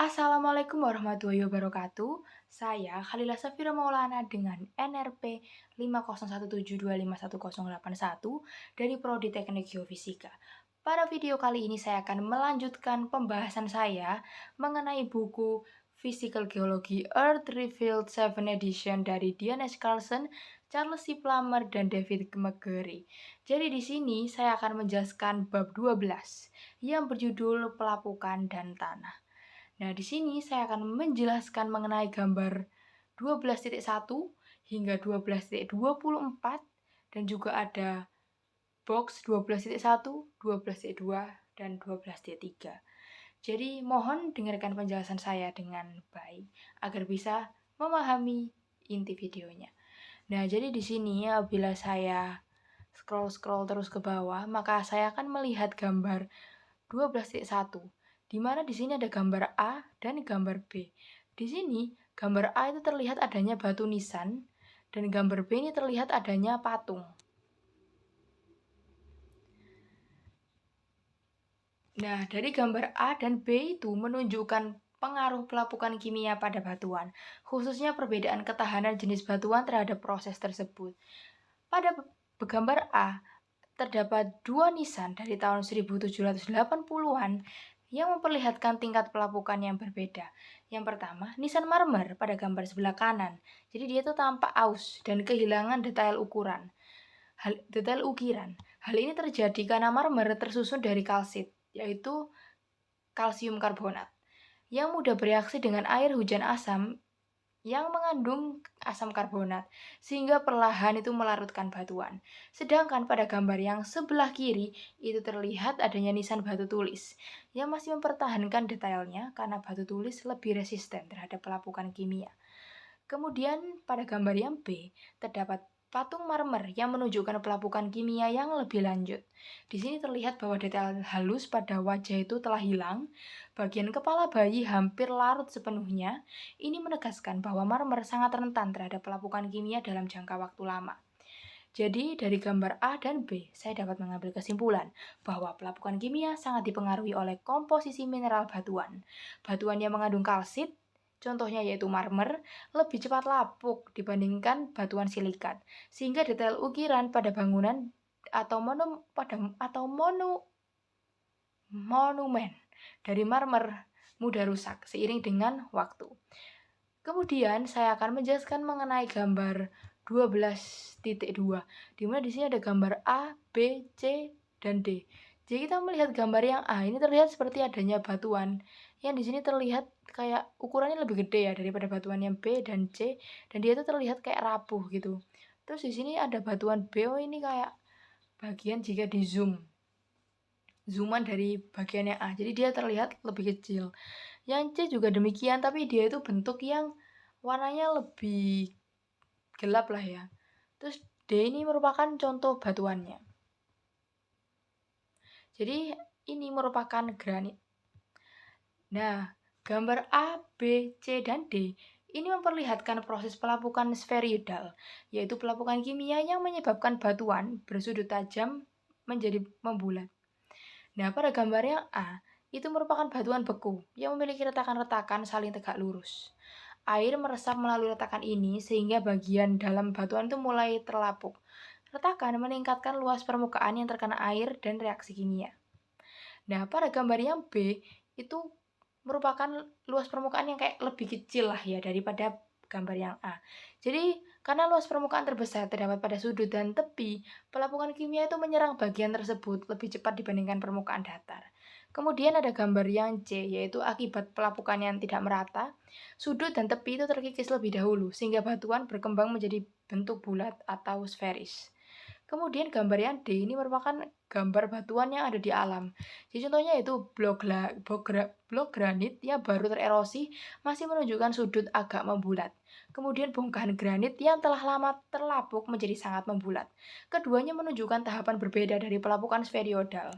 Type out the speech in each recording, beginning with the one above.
Assalamualaikum warahmatullahi wabarakatuh. Saya Khalila Safira Maulana dengan NRP 501725101 dari Prodi Teknik Geofisika. Pada video kali ini saya akan melanjutkan pembahasan saya mengenai buku Physical Geology Earth Revealed 7 Edition dari Dian S. Carlson, Charles C. Plummer, dan David McGarry. Jadi di sini saya akan menjelaskan bab 12 yang berjudul Pelapukan dan Tanah. Nah, di sini saya akan menjelaskan mengenai gambar 12.1 hingga 12.24 dan juga ada box 12.1, 12.2, dan 12.3. Jadi mohon dengarkan penjelasan saya dengan baik agar bisa memahami inti videonya. Nah, jadi di sini apabila saya scroll terus ke bawah, maka saya akan melihat gambar 12.1, di mana di sini ada gambar A dan gambar B. Di sini gambar A itu terlihat adanya batu nisan dan gambar B ini terlihat adanya patung. Nah, dari gambar A dan B itu menunjukkan pengaruh pelapukan kimia pada batuan, khususnya perbedaan ketahanan jenis batuan terhadap proses tersebut. Pada gambar A, terdapat dua nisan dari tahun 1780-an yang memperlihatkan tingkat pelapukan yang berbeda. Yang pertama, nisan marmer pada gambar sebelah kanan. Jadi dia tuh tampak aus dan kehilangan detail ukiran. Hal ini terjadi karena marmer tersusun dari kalsit, yaitu kalsium karbonat, yang mudah bereaksi dengan air hujan asam yang mengandung asam karbonat, sehingga perlahan itu melarutkan batuan. Sedangkan pada gambar yang sebelah kiri, itu terlihat adanya nisan batu tulis, yang masih mempertahankan detailnya karena batu tulis lebih resisten terhadap pelapukan kimia. Kemudian pada gambar yang B, terdapat patung marmer yang menunjukkan pelapukan kimia yang lebih lanjut. Di sini terlihat bahwa detail halus pada wajah itu telah hilang, bagian kepala bayi hampir larut sepenuhnya. Ini menegaskan bahwa marmer sangat rentan terhadap pelapukan kimia dalam jangka waktu lama. Jadi dari gambar A dan B, saya dapat mengambil kesimpulan bahwa pelapukan kimia sangat dipengaruhi oleh komposisi mineral batuan. Batuan yang mengandung kalsit, contohnya yaitu marmer, lebih cepat lapuk dibandingkan batuan silikat, sehingga detail ukiran pada bangunan atau monumen dari marmer mudah rusak seiring dengan waktu. Kemudian saya akan menjelaskan mengenai gambar 12.2, di mana di sini ada gambar A, B, C, dan D. Jadi kita melihat gambar yang A ini terlihat seperti adanya batuan yang di sini terlihat kayak ukurannya lebih gede ya daripada batuan yang B dan C, dan dia itu terlihat kayak rapuh gitu. Terus di sini ada batuan B, oh ini kayak bagian jika di zooman dari bagiannya A, jadi dia terlihat lebih kecil. Yang C juga demikian, tapi dia itu bentuk yang warnanya lebih gelap lah ya. Terus D ini merupakan contoh batuannya. Jadi ini merupakan granit. Nah, gambar A, B, C, dan D ini memperlihatkan proses pelapukan sferoidal, yaitu pelapukan kimia yang menyebabkan batuan bersudut tajam menjadi membulat. Nah, pada gambar yang A, itu merupakan batuan beku yang memiliki retakan-retakan saling tegak lurus. Air meresap melalui retakan ini sehingga bagian dalam batuan itu mulai terlapuk. Retakan meningkatkan luas permukaan yang terkena air dan reaksi kimia. Nah, pada gambar yang B, itu merupakan luas permukaan yang kayak lebih kecil lah ya daripada gambar yang A. Jadi, karena luas permukaan terbesar terdapat pada sudut dan tepi, pelapukan kimia itu menyerang bagian tersebut lebih cepat dibandingkan permukaan datar. Kemudian ada gambar yang C, yaitu akibat pelapukan yang tidak merata, sudut dan tepi itu terkikis lebih dahulu, sehingga batuan berkembang menjadi bentuk bulat atau sferis. Kemudian gambar yang D ini merupakan gambar batuan yang ada di alam. Jadi contohnya itu blok granit yang baru tererosi masih menunjukkan sudut agak membulat. Kemudian bongkahan granit yang telah lama terlapuk menjadi sangat membulat. Keduanya menunjukkan tahapan berbeda dari pelapukan sferoidal.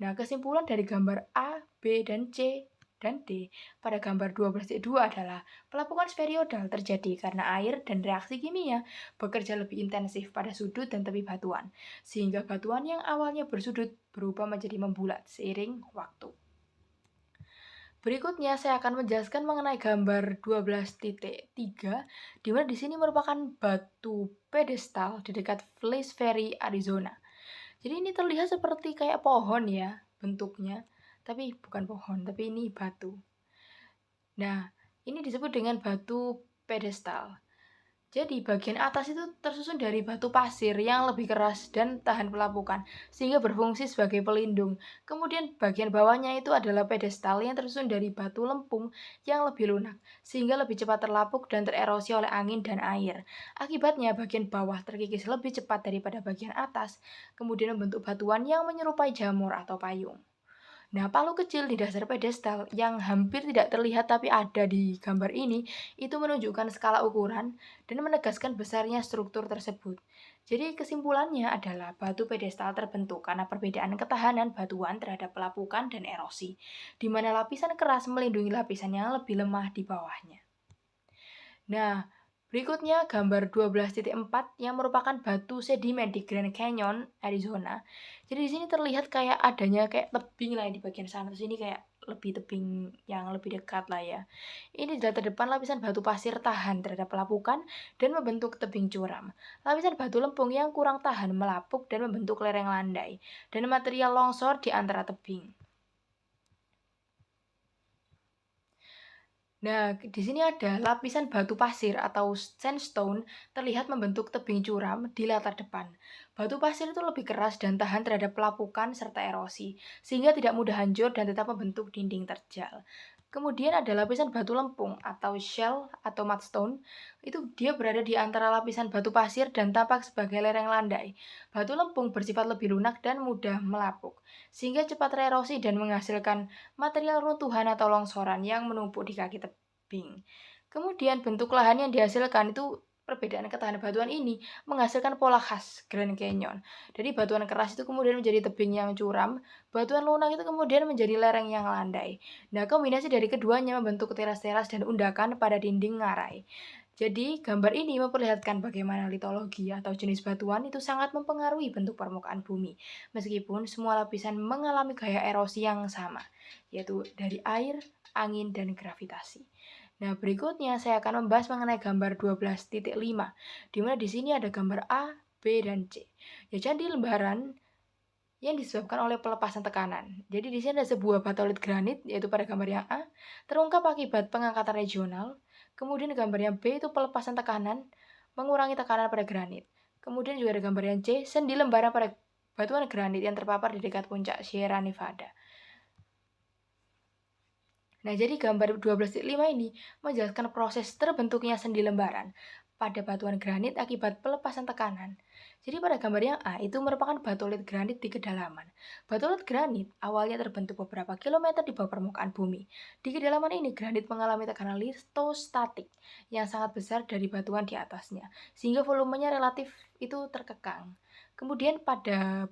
Nah, kesimpulan dari gambar A, B, dan C dan D pada gambar 12.2 adalah pelapukan sferoidal terjadi karena air dan reaksi kimia bekerja lebih intensif pada sudut dan tepi batuan, sehingga batuan yang awalnya bersudut berubah menjadi membulat seiring waktu. Berikutnya saya akan menjelaskan mengenai gambar 12.3, di mana di sini merupakan batu pedestal di dekat Bliss Ferry, Arizona. Jadi ini terlihat seperti kayak pohon ya bentuknya, tapi bukan pohon, tapi ini batu. Nah, ini disebut dengan batu pedestal. Jadi bagian atas itu tersusun dari batu pasir yang lebih keras dan tahan pelapukan, sehingga berfungsi sebagai pelindung. Kemudian bagian bawahnya itu adalah pedestal yang tersusun dari batu lempung yang lebih lunak, sehingga lebih cepat terlapuk dan tererosi oleh angin dan air. Akibatnya bagian bawah terkikis lebih cepat daripada bagian atas, kemudian membentuk batuan yang menyerupai jamur atau payung. Nah, palu kecil di dasar pedestal yang hampir tidak terlihat tapi ada di gambar ini, itu menunjukkan skala ukuran dan menegaskan besarnya struktur tersebut. Jadi kesimpulannya adalah batu pedestal terbentuk karena perbedaan ketahanan batuan terhadap pelapukan dan erosi, di mana lapisan keras melindungi lapisan yang lebih lemah di bawahnya. Nah, berikutnya gambar 12.4 yang merupakan batu sedimen di Grand Canyon, Arizona. Jadi di sini terlihat kayak adanya kayak tebing lah di bagian sana. Terus ini kayak lebih tebing yang lebih dekat lah ya. Ini di latar depan lapisan batu pasir tahan terhadap pelapukan dan membentuk tebing curam. Lapisan batu lempung yang kurang tahan melapuk dan membentuk lereng landai. Dan material longsor di antara tebing. Nah, di sini ada lapisan batu pasir atau sandstone terlihat membentuk tebing curam di latar depan. Batu pasir itu lebih keras dan tahan terhadap pelapukan serta erosi, sehingga tidak mudah hancur dan tetap membentuk dinding terjal. Kemudian ada lapisan batu lempung atau shell atau mudstone. Itu dia berada di antara lapisan batu pasir dan tampak sebagai lereng landai. Batu lempung bersifat lebih lunak dan mudah melapuk, sehingga cepat tererosi dan menghasilkan material runtuhan atau longsoran yang menumpuk di kaki tebing. Kemudian bentuk lahan yang dihasilkan itu perbedaan ketahanan batuan ini menghasilkan pola khas Grand Canyon. Jadi batuan keras itu kemudian menjadi tebing yang curam, batuan lunak itu kemudian menjadi lereng yang landai. Nah, kombinasi dari keduanya membentuk teras-teras dan undakan pada dinding ngarai. Jadi, gambar ini memperlihatkan bagaimana litologi atau jenis batuan itu sangat mempengaruhi bentuk permukaan bumi, meskipun semua lapisan mengalami gaya erosi yang sama, yaitu dari air, angin, dan gravitasi. Nah, berikutnya saya akan membahas mengenai gambar 12.5, di mana di sini ada gambar A, B, dan C. Ya, jadi lembaran yang disebabkan oleh pelepasan tekanan. Jadi di sini ada sebuah batolit granit, yaitu pada gambar yang A, terungkap akibat pengangkatan regional. Kemudian gambar yang B itu pelepasan tekanan, mengurangi tekanan pada granit. Kemudian juga ada gambar yang C, sendi lembaran pada batuan granit yang terpapar di dekat puncak Sierra Nevada. Nah, jadi gambar 12.5 ini menjelaskan proses terbentuknya sendi lembaran pada batuan granit akibat pelepasan tekanan. Jadi pada gambar yang A itu merupakan batolit granit di kedalaman. Batolit granit awalnya terbentuk beberapa kilometer di bawah permukaan bumi. Di kedalaman ini granit mengalami tekanan lithostatik yang sangat besar dari batuan di atasnya, sehingga volumenya relatif itu terkekang. Kemudian pada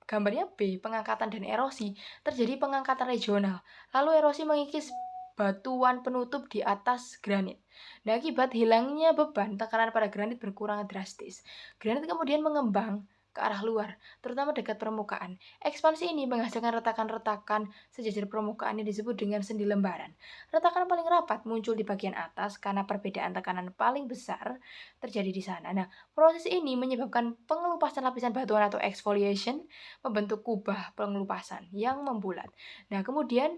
gambarnya B, pengangkatan dan erosi, terjadi pengangkatan regional. Lalu erosi mengikis batuan penutup di atas granit. Nah, akibat hilangnya beban, tekanan pada granit berkurang drastis. Granit kemudian mengembang ke arah luar, terutama dekat permukaan. Ekspansi ini menghasilkan retakan-retakan sejajar permukaan yang disebut dengan sendi lembaran. Retakan paling rapat muncul di bagian atas karena perbedaan tekanan paling besar terjadi di sana. Nah, proses ini menyebabkan pengelupasan lapisan batuan atau exfoliation, membentuk kubah pengelupasan yang membulat. Nah, kemudian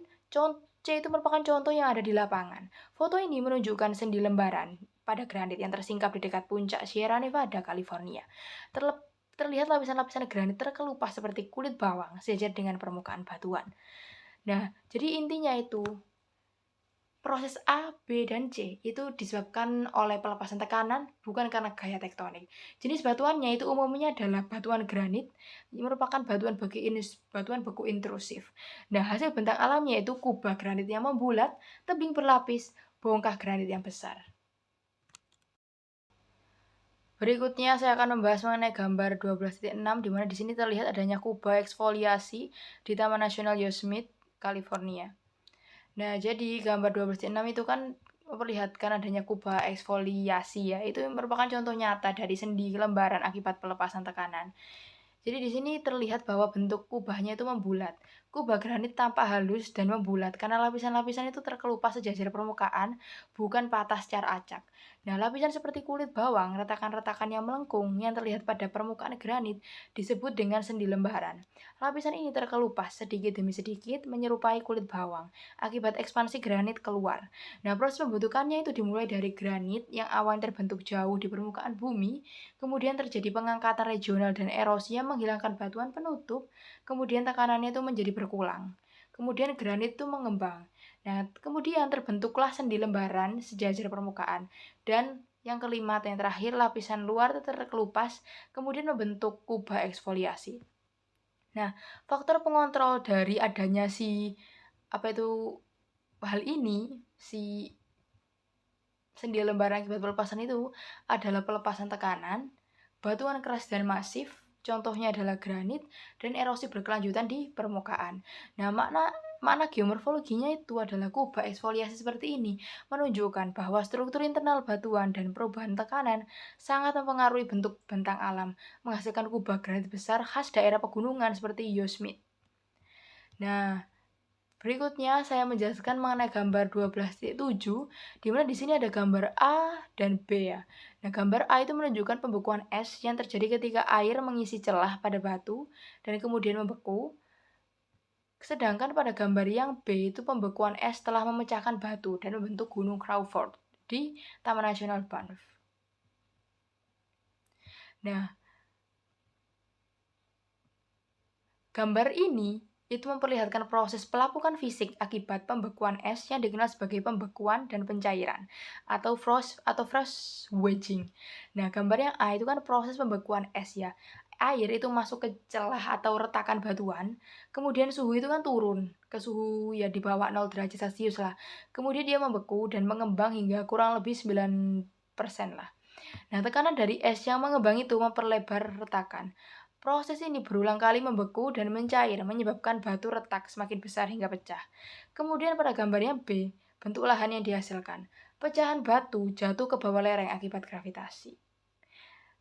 C itu merupakan contoh yang ada di lapangan. Foto ini menunjukkan sendi lembaran pada granit yang tersingkap di dekat puncak Sierra Nevada, California. Terlihat lapisan-lapisan granit terkelupas seperti kulit bawang sejajar dengan permukaan batuan. Nah, jadi intinya itu proses A, B, dan C itu disebabkan oleh pelepasan tekanan bukan karena gaya tektonik. Jenis batuannya itu umumnya adalah batuan granit, yang merupakan batuan beku intrusif. Nah, hasil bentang alamnya itu kubah granit yang membulat, tebing berlapis, bongkah granit yang besar. Berikutnya saya akan membahas mengenai gambar 12.6 di mana di sini terlihat adanya kubah eksfoliasi di Taman Nasional Yosemite, California. Nah, jadi gambar 12.6 itu kan memperlihatkan adanya kubah eksfoliasi ya. Itu merupakan contoh nyata dari sendi lembaran akibat pelepasan tekanan. Jadi di sini terlihat bahwa bentuk kubahnya itu membulat. Kubah granit tampak halus dan membulat karena lapisan-lapisan itu terkelupas sejajar permukaan, bukan patah secara acak. Nah, lapisan seperti kulit bawang, retakan-retakan yang melengkung yang terlihat pada permukaan granit disebut dengan sendi lembaran. Lapisan ini terkelupas sedikit demi sedikit menyerupai kulit bawang akibat ekspansi granit keluar. Nah, proses pembentukannya itu dimulai dari granit yang awalnya terbentuk jauh di permukaan bumi, kemudian terjadi pengangkatan regional dan erosi yang menghilangkan batuan penutup. Kemudian tekanannya itu menjadi berkurang. Kemudian granit itu mengembang. Nah, kemudian terbentuklah sendi lembaran sejajar permukaan. Dan yang kelima atau yang terakhir, lapisan luar terkelupas, kemudian membentuk kubah eksfoliasi. Nah, faktor pengontrol dari adanya hal ini, sendi lembaran akibat pelepasan itu adalah pelepasan tekanan, batuan keras dan masif, contohnya adalah granit, dan erosi berkelanjutan di permukaan. Nah, makna geomorfologinya itu adalah kubah eksfoliasi seperti ini, menunjukkan bahwa struktur internal batuan dan perubahan tekanan sangat mempengaruhi bentuk bentang alam, menghasilkan kubah granit besar khas daerah pegunungan seperti Yosemite. Nah, berikutnya saya menjelaskan mengenai gambar 12.7, di mana di sini ada gambar A dan B ya. Nah, gambar A itu menunjukkan pembekuan es yang terjadi ketika air mengisi celah pada batu dan kemudian membeku. Sedangkan pada gambar yang B itu pembekuan es telah memecahkan batu dan membentuk Gunung Crawford di Taman Nasional Banff. Nah, gambar ini itu memperlihatkan proses pelapukan fisik akibat pembekuan es yang dikenal sebagai pembekuan dan pencairan atau frost wedging. Nah, gambar yang A itu kan proses pembekuan es ya. Air itu masuk ke celah atau retakan batuan, kemudian suhu itu kan turun ke suhu ya di bawah 0 derajat Celcius lah. Kemudian dia membeku dan mengembang hingga kurang lebih 9% lah. Nah, tekanan dari es yang mengembang itu memperlebar retakan. Proses ini berulang kali membeku dan mencair, menyebabkan batu retak semakin besar hingga pecah. Kemudian pada gambarnya B, bentuk lahan yang dihasilkan. Pecahan batu jatuh ke bawah lereng akibat gravitasi.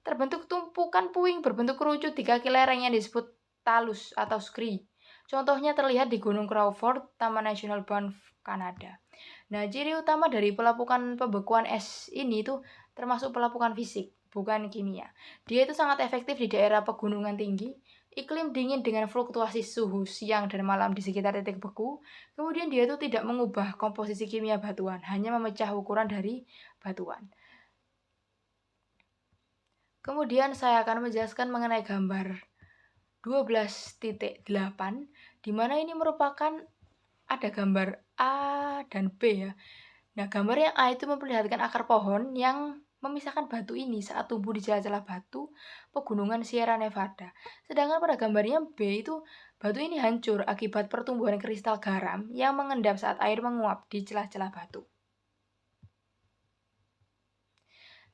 Terbentuk tumpukan puing berbentuk kerucut di kaki lereng yang disebut talus atau scree. Contohnya terlihat di Gunung Crawford, Taman Nasional Banff, Kanada. Nah, ciri utama dari pelapukan pembekuan es ini itu termasuk pelapukan fisik, bukan kimia. Dia itu sangat efektif di daerah pegunungan tinggi, iklim dingin dengan fluktuasi suhu siang dan malam di sekitar titik beku. Kemudian dia itu tidak mengubah komposisi kimia batuan, hanya memecah ukuran dari batuan. Kemudian saya akan menjelaskan mengenai gambar 12.8, di mana ini merupakan ada gambar A dan B ya. Nah, gambar yang A itu memperlihatkan akar pohon yang memisahkan batu ini saat tumbuh di celah-celah batu pegunungan Sierra Nevada. Sedangkan pada gambar yang B itu batu ini hancur akibat pertumbuhan kristal garam yang mengendap saat air menguap di celah-celah batu.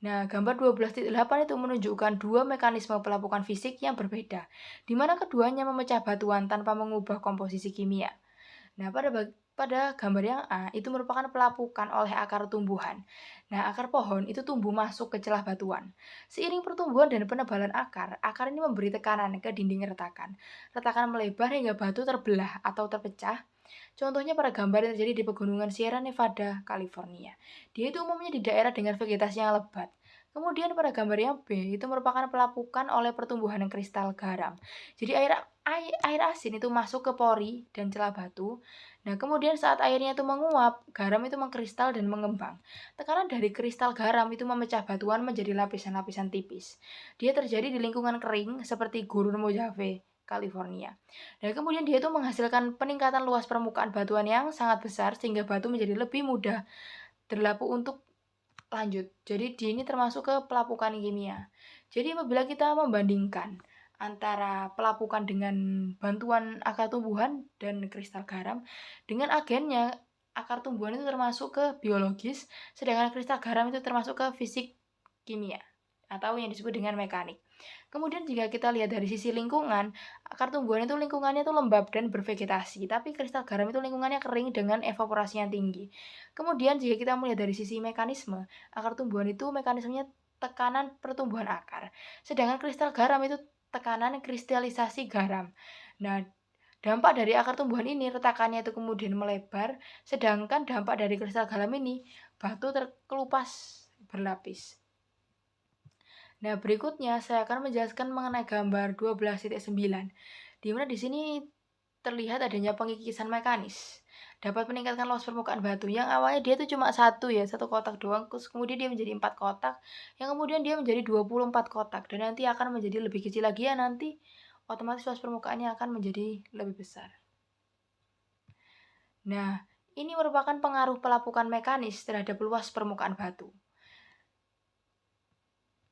Nah, gambar 12.8 itu menunjukkan dua mekanisme pelapukan fisik yang berbeda, di mana keduanya memecah batuan tanpa mengubah komposisi kimia. Nah, pada gambar yang A itu merupakan pelapukan oleh akar tumbuhan. Nah, akar pohon itu tumbuh masuk ke celah batuan. Seiring pertumbuhan dan penebalan akar ini memberi tekanan ke dinding retakan. Retakan melebar hingga batu terbelah atau terpecah. Contohnya pada gambar yang terjadi di pegunungan Sierra Nevada, California. Dia itu umumnya di daerah dengan vegetasi yang lebat. Kemudian pada gambar yang B itu merupakan pelapukan oleh pertumbuhan kristal garam. Jadi air asin itu masuk ke pori dan celah batu. Nah, kemudian saat airnya itu menguap, garam itu mengkristal dan mengembang. Tekanan dari kristal garam itu memecah batuan menjadi lapisan-lapisan tipis. Dia terjadi di lingkungan kering seperti Gurun Mojave, California. Dan kemudian dia itu menghasilkan peningkatan luas permukaan batuan yang sangat besar sehingga batu menjadi lebih mudah terlapuk untuk lanjut. Jadi ini termasuk ke pelapukan kimia. Jadi apabila kita membandingkan antara pelapukan dengan bantuan akar tumbuhan dan kristal garam, dengan agennya akar tumbuhan itu termasuk ke biologis, sedangkan kristal garam itu termasuk ke fisik kimia atau yang disebut dengan mekanik. Kemudian jika kita lihat dari sisi lingkungan, akar tumbuhan itu lingkungannya itu lembab dan bervegetasi, tapi kristal garam itu lingkungannya kering dengan evaporasi yang tinggi. Kemudian jika kita melihat dari sisi mekanisme, akar tumbuhan itu mekanismenya tekanan pertumbuhan akar, sedangkan kristal garam itu tekanan kristalisasi garam. Nah, Dampak dari akar tumbuhan ini, retakannya itu kemudian melebar, sedangkan dampak dari kristal galam ini, batu terkelupas berlapis. Nah, berikutnya saya akan menjelaskan mengenai gambar 12.9, di mana di sini terlihat adanya pengikisan mekanis. Dapat meningkatkan luas permukaan batu yang awalnya dia itu cuma satu kotak doang, terus kemudian dia menjadi 4 kotak, yang kemudian dia menjadi 24 kotak, dan nanti akan menjadi lebih kecil lagi ya nanti otomatis luas permukaannya akan menjadi lebih besar. Nah, ini merupakan pengaruh pelapukan mekanis terhadap luas permukaan batu.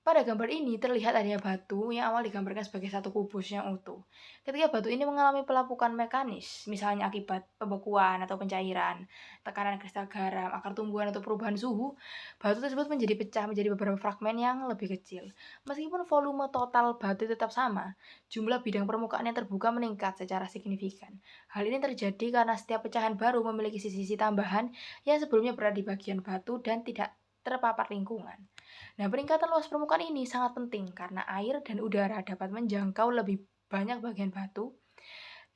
Pada gambar ini terlihat adanya batu yang awal digambarkan sebagai satu kubus yang utuh. Ketika batu ini mengalami pelapukan mekanis, misalnya akibat pembekuan atau pencairan, tekanan kristal garam, akar tumbuhan atau perubahan suhu, batu tersebut menjadi pecah menjadi beberapa fragmen yang lebih kecil. Meskipun volume total batu tetap sama, jumlah bidang permukaan yang terbuka meningkat secara signifikan. Hal ini terjadi karena setiap pecahan baru memiliki sisi-sisi tambahan yang sebelumnya berada di bagian batu dan tidak terpapar lingkungan. Nah, peningkatan luas permukaan ini sangat penting karena air dan udara dapat menjangkau lebih banyak bagian batu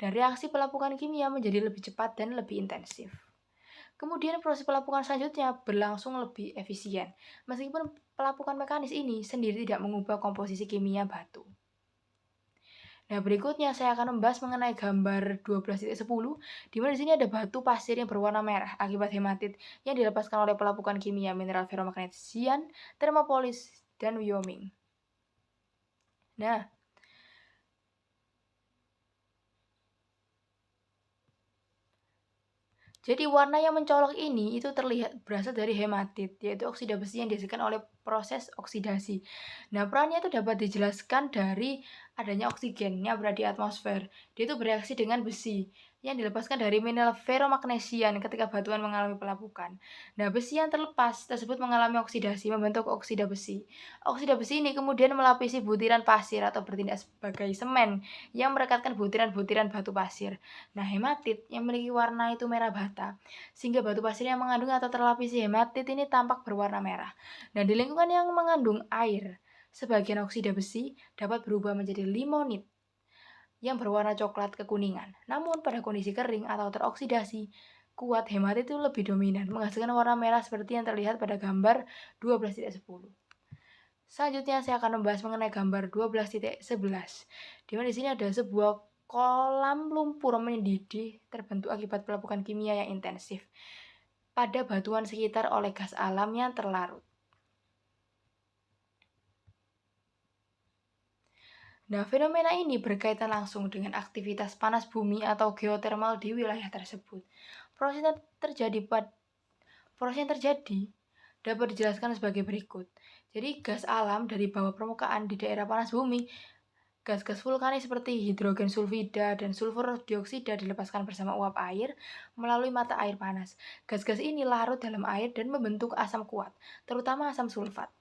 dan reaksi pelapukan kimia menjadi lebih cepat dan lebih intensif. Kemudian proses pelapukan selanjutnya berlangsung lebih efisien, meskipun pelapukan mekanis ini sendiri tidak mengubah komposisi kimia batu. Nah, berikutnya saya akan membahas mengenai gambar 12.10, di mana di sini ada batu pasir yang berwarna merah akibat hematit yang dilepaskan oleh pelapukan kimia mineral ferromagnesian, termopolis, dan Wyoming. Nah, jadi warna yang mencolok ini itu terlihat berasal dari hematit, yaitu oksida besi yang dihasilkan oleh proses oksidasi. Nah, perannya itu dapat dijelaskan dari adanya oksigen yang berada di atmosfer. Dia itu bereaksi dengan besi yang dilepaskan dari mineral ferromagnesian ketika batuan mengalami pelapukan. Nah, besi yang terlepas tersebut mengalami oksidasi membentuk oksida besi. Oksida besi ini kemudian melapisi butiran pasir atau bertindak sebagai semen yang merekatkan butiran-butiran batu pasir. Nah, hematit yang memiliki warna itu merah bata, sehingga batu pasir yang mengandung atau terlapisi hematit ini tampak berwarna merah. Nah, di lingkungan yang mengandung air, sebagian oksida besi dapat berubah menjadi limonit yang berwarna coklat kekuningan. Namun pada kondisi kering atau teroksidasi, kuat hematit itu lebih dominan, menghasilkan warna merah seperti yang terlihat pada gambar 12.10. Selanjutnya saya akan membahas mengenai gambar 12.11, di mana di sini ada sebuah kolam lumpur mendidih terbentuk akibat pelapukan kimia yang intensif pada batuan sekitar oleh gas alam yang terlarut. Nah, fenomena ini berkaitan langsung dengan aktivitas panas bumi atau geotermal di wilayah tersebut. Proses yang terjadi dapat dijelaskan sebagai berikut. Jadi, gas alam dari bawah permukaan di daerah panas bumi, gas-gas vulkanik seperti hidrogen sulfida dan sulfur dioksida dilepaskan bersama uap air melalui mata air panas. Gas-gas ini larut dalam air dan membentuk asam kuat, terutama asam sulfat.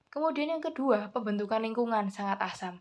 Kemudian yang kedua, pembentukan lingkungan sangat asam.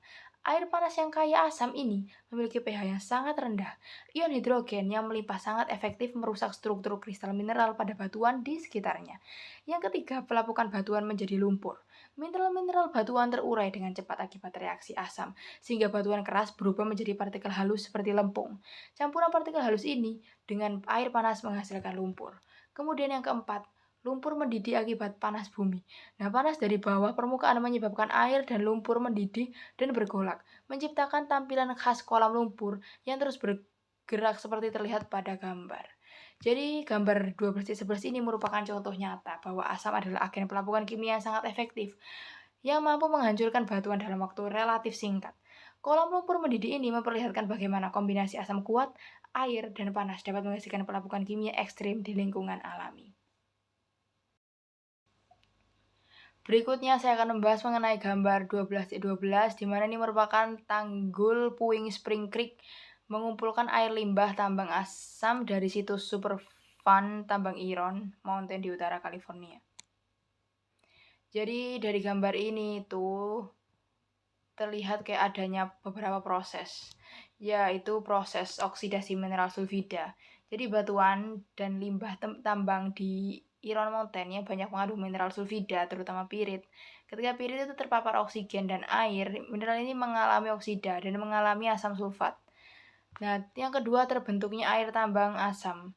Air panas yang kaya asam ini memiliki pH yang sangat rendah. Ion hidrogen yang melimpah sangat efektif merusak struktur kristal mineral pada batuan di sekitarnya. Yang ketiga, pelapukan batuan menjadi lumpur. Mineral-mineral batuan terurai dengan cepat akibat reaksi asam, sehingga batuan keras berubah menjadi partikel halus seperti lempung. Campuran partikel halus ini dengan air panas menghasilkan lumpur. Kemudian yang keempat, lumpur mendidih akibat panas bumi. Nah, panas dari bawah permukaan menyebabkan air dan lumpur mendidih dan bergolak, menciptakan tampilan khas kolam lumpur yang terus bergerak seperti terlihat pada gambar. Jadi, gambar 12.11 ini merupakan contoh nyata bahwa asam adalah agen pelapukan kimia yang sangat efektif, yang mampu menghancurkan batuan dalam waktu relatif singkat. Kolam lumpur mendidih ini memperlihatkan bagaimana kombinasi asam kuat, air, dan panas dapat menghasilkan pelapukan kimia ekstrim di lingkungan alami. Berikutnya saya akan membahas mengenai gambar 12.12, di mana ini merupakan tanggul Puing Spring Creek mengumpulkan air limbah tambang asam dari situs Superfund tambang Iron Mountain di utara California. Jadi dari gambar ini tuh terlihat kayak adanya beberapa proses, yaitu proses oksidasi mineral sulfida. Jadi batuan dan limbah tambang di Iron Mountain yang banyak mengandung mineral sulfida, terutama pirit. Ketika pirit itu terpapar oksigen dan air, mineral ini mengalami oksida dan mengalami asam sulfat. Nah, yang kedua terbentuknya air tambang asam.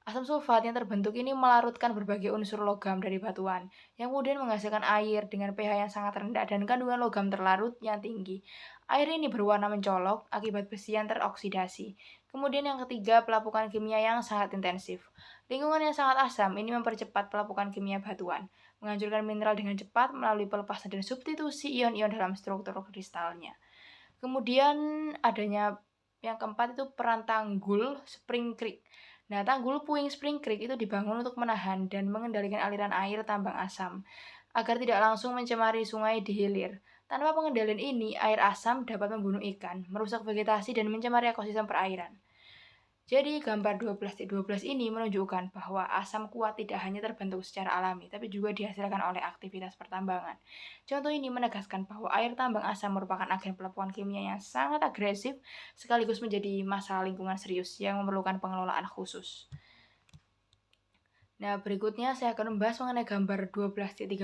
Asam sulfat yang terbentuk ini melarutkan berbagai unsur logam dari batuan, yang kemudian menghasilkan air dengan pH yang sangat rendah dan kandungan logam terlarut yang tinggi. Air ini berwarna mencolok akibat besi yang teroksidasi. Kemudian yang ketiga, pelapukan kimia yang sangat intensif. Lingkungan yang sangat asam ini mempercepat pelapukan kimia batuan, menghancurkan mineral dengan cepat melalui pelepasan dan substitusi ion-ion dalam struktur kristalnya. Kemudian adanya yang keempat itu peran tanggul Spring Creek. Nah, tanggul puing Spring Creek itu dibangun untuk menahan dan mengendalikan aliran air tambang asam agar tidak langsung mencemari sungai di hilir. Tanpa pengendalian ini, air asam dapat membunuh ikan, merusak vegetasi, dan mencemari ekosistem perairan. Jadi gambar 12-12 ini menunjukkan bahwa asam kuat tidak hanya terbentuk secara alami, tapi juga dihasilkan oleh aktivitas pertambangan. Contoh ini menegaskan bahwa air tambang asam merupakan agen pelapukan kimia yang sangat agresif, sekaligus menjadi masalah lingkungan serius yang memerlukan pengelolaan khusus. Nah, berikutnya saya akan membahas mengenai gambar 12-13,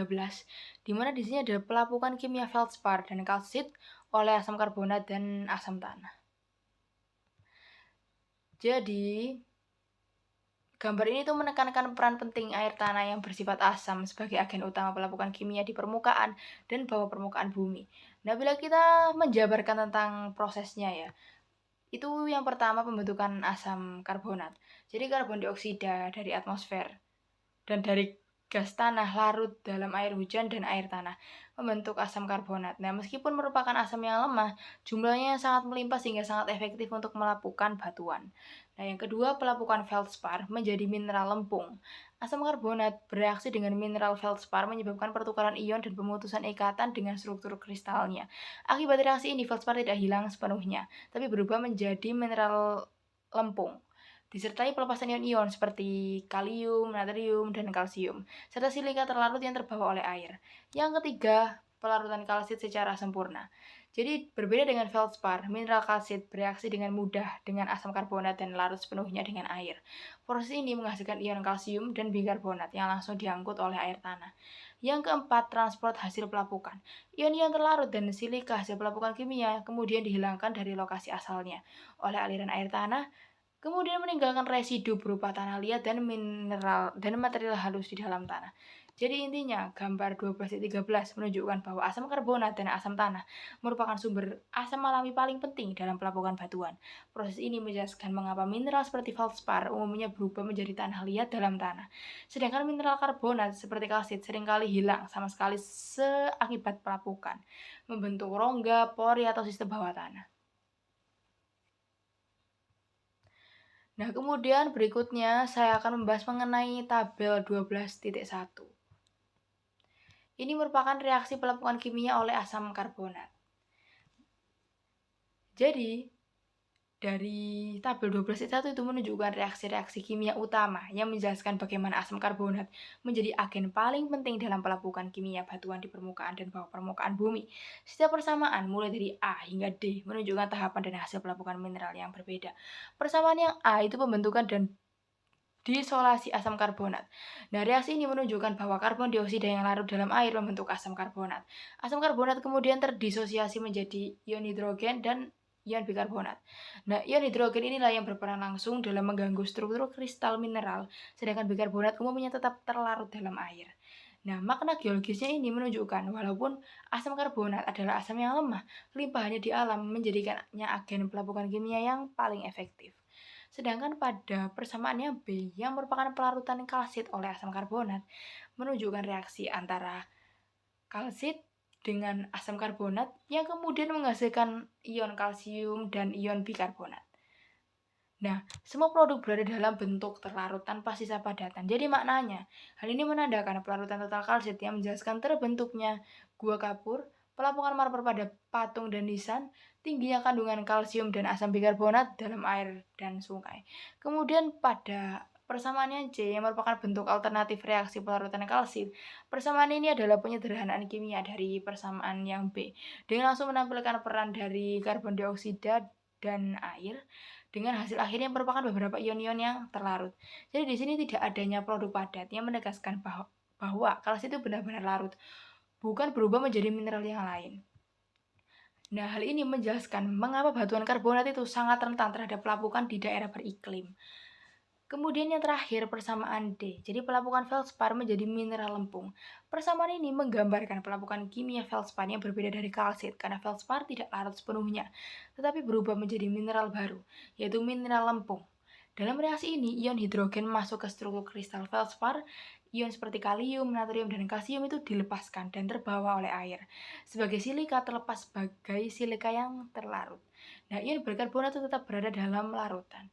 di mana di sini ada pelapukan kimia feldspar dan kalsit oleh asam karbonat dan asam tanah. Jadi, gambar ini tuh menekankan peran penting air tanah yang bersifat asam sebagai agen utama pelapukan kimia di permukaan dan bawah permukaan bumi. Nah, bila kita menjabarkan tentang prosesnya ya, itu yang pertama pembentukan asam karbonat. Jadi karbon dioksida dari atmosfer dan dari gas tanah larut dalam air hujan dan air tanah membentuk asam karbonat. Nah, meskipun merupakan asam yang lemah, jumlahnya sangat melimpah sehingga sangat efektif untuk melapukan batuan. Nah, yang kedua, pelapukan feldspar menjadi mineral lempung. Asam karbonat bereaksi dengan mineral feldspar menyebabkan pertukaran ion dan pemutusan ikatan dengan struktur kristalnya. Akibat reaksi ini, feldspar tidak hilang sepenuhnya, tapi berubah menjadi mineral lempung, disertai pelepasan ion-ion seperti kalium, natrium, dan kalsium, serta silika terlarut yang terbawa oleh air. Yang ketiga, pelarutan kalsit secara sempurna. Jadi berbeda dengan feldspar, mineral kalsit bereaksi dengan mudah dengan asam karbonat dan larut sepenuhnya dengan air. Proses ini menghasilkan ion kalsium dan bikarbonat yang langsung diangkut oleh air tanah. Yang keempat, transport hasil pelapukan. Ion-ion terlarut dan silika hasil pelapukan kimia kemudian dihilangkan dari lokasi asalnya oleh aliran air tanah, kemudian meninggalkan residu berupa tanah liat dan mineral dan material halus di dalam tanah. Jadi intinya, gambar 12-13 menunjukkan bahwa asam karbonat dan asam tanah merupakan sumber asam alami paling penting dalam pelapukan batuan. Proses ini menjelaskan mengapa mineral seperti feldspar umumnya berubah menjadi tanah liat dalam tanah. Sedangkan mineral karbonat seperti kalsit seringkali hilang sama sekali seakibat pelapukan, membentuk rongga, pori, atau sistem bawah tanah. Nah, kemudian berikutnya saya akan membahas mengenai tabel 12.1. Ini merupakan reaksi pelapukan kimia oleh asam karbonat. Jadi, dari tabel 12.1 itu menunjukkan reaksi-reaksi kimia utama yang menjelaskan bagaimana asam karbonat menjadi agen paling penting dalam pelapukan kimia batuan di permukaan dan bawah permukaan bumi. Setiap persamaan mulai dari A hingga D menunjukkan tahapan dan hasil pelapukan mineral yang berbeda. Persamaan yang A itu pembentukan dan disolasi asam karbonat. Nah, reaksi ini menunjukkan bahwa karbon dioksida yang larut dalam air membentuk asam karbonat. Asam karbonat kemudian terdisosiasi menjadi ion hidrogen dan ion bikarbonat. Nah, ion hidrogen inilah yang berperan langsung dalam mengganggu struktur kristal mineral, sedangkan bikarbonat umumnya tetap terlarut dalam air. Nah, makna geologisnya ini menunjukkan walaupun asam karbonat adalah asam yang lemah, limpahannya di alam menjadikannya agen pelapukan kimia yang paling efektif. Sedangkan pada persamaannya B, yang merupakan pelarutan kalsit oleh asam karbonat, menunjukkan reaksi antara kalsit dengan asam karbonat yang kemudian menghasilkan ion kalsium dan ion bikarbonat. Nah, semua produk berada dalam bentuk terlarut tanpa sisa padatan. Jadi maknanya, hal ini menandakan pelarutan total kalsit yang menjelaskan terbentuknya gua kapur, pelapukan marmer pada patung dan nisan, tingginya kandungan kalsium dan asam bikarbonat dalam air dan sungai. Kemudian pada persamaannya C yang merupakan bentuk alternatif reaksi pelarutan kalsit. Persamaan ini adalah penyederhanaan kimia dari persamaan yang B dengan langsung menampilkan peran dari karbon dioksida dan air dengan hasil akhirnya merupakan beberapa ion-ion yang terlarut. Jadi di sini tidak adanya produk padat yang menegaskan bahwa kalsit itu benar-benar larut, bukan berubah menjadi mineral yang lain. Nah, hal ini menjelaskan mengapa batuan karbonat itu sangat rentan terhadap pelapukan di daerah beriklim. Kemudian yang terakhir persamaan D. Jadi pelapukan feldspar menjadi mineral lempung. Persamaan ini menggambarkan pelapukan kimia feldspar yang berbeda dari kalsit karena feldspar tidak larut sepenuhnya, tetapi berubah menjadi mineral baru, yaitu mineral lempung. Dalam reaksi ini, ion hidrogen masuk ke struktur kristal feldspar. Ion seperti kalium, natrium, dan kalsium itu dilepaskan dan terbawa oleh air. Sebagai silika terlepas sebagai silika yang terlarut. Nah, ion berkarbonat itu tetap berada dalam larutan.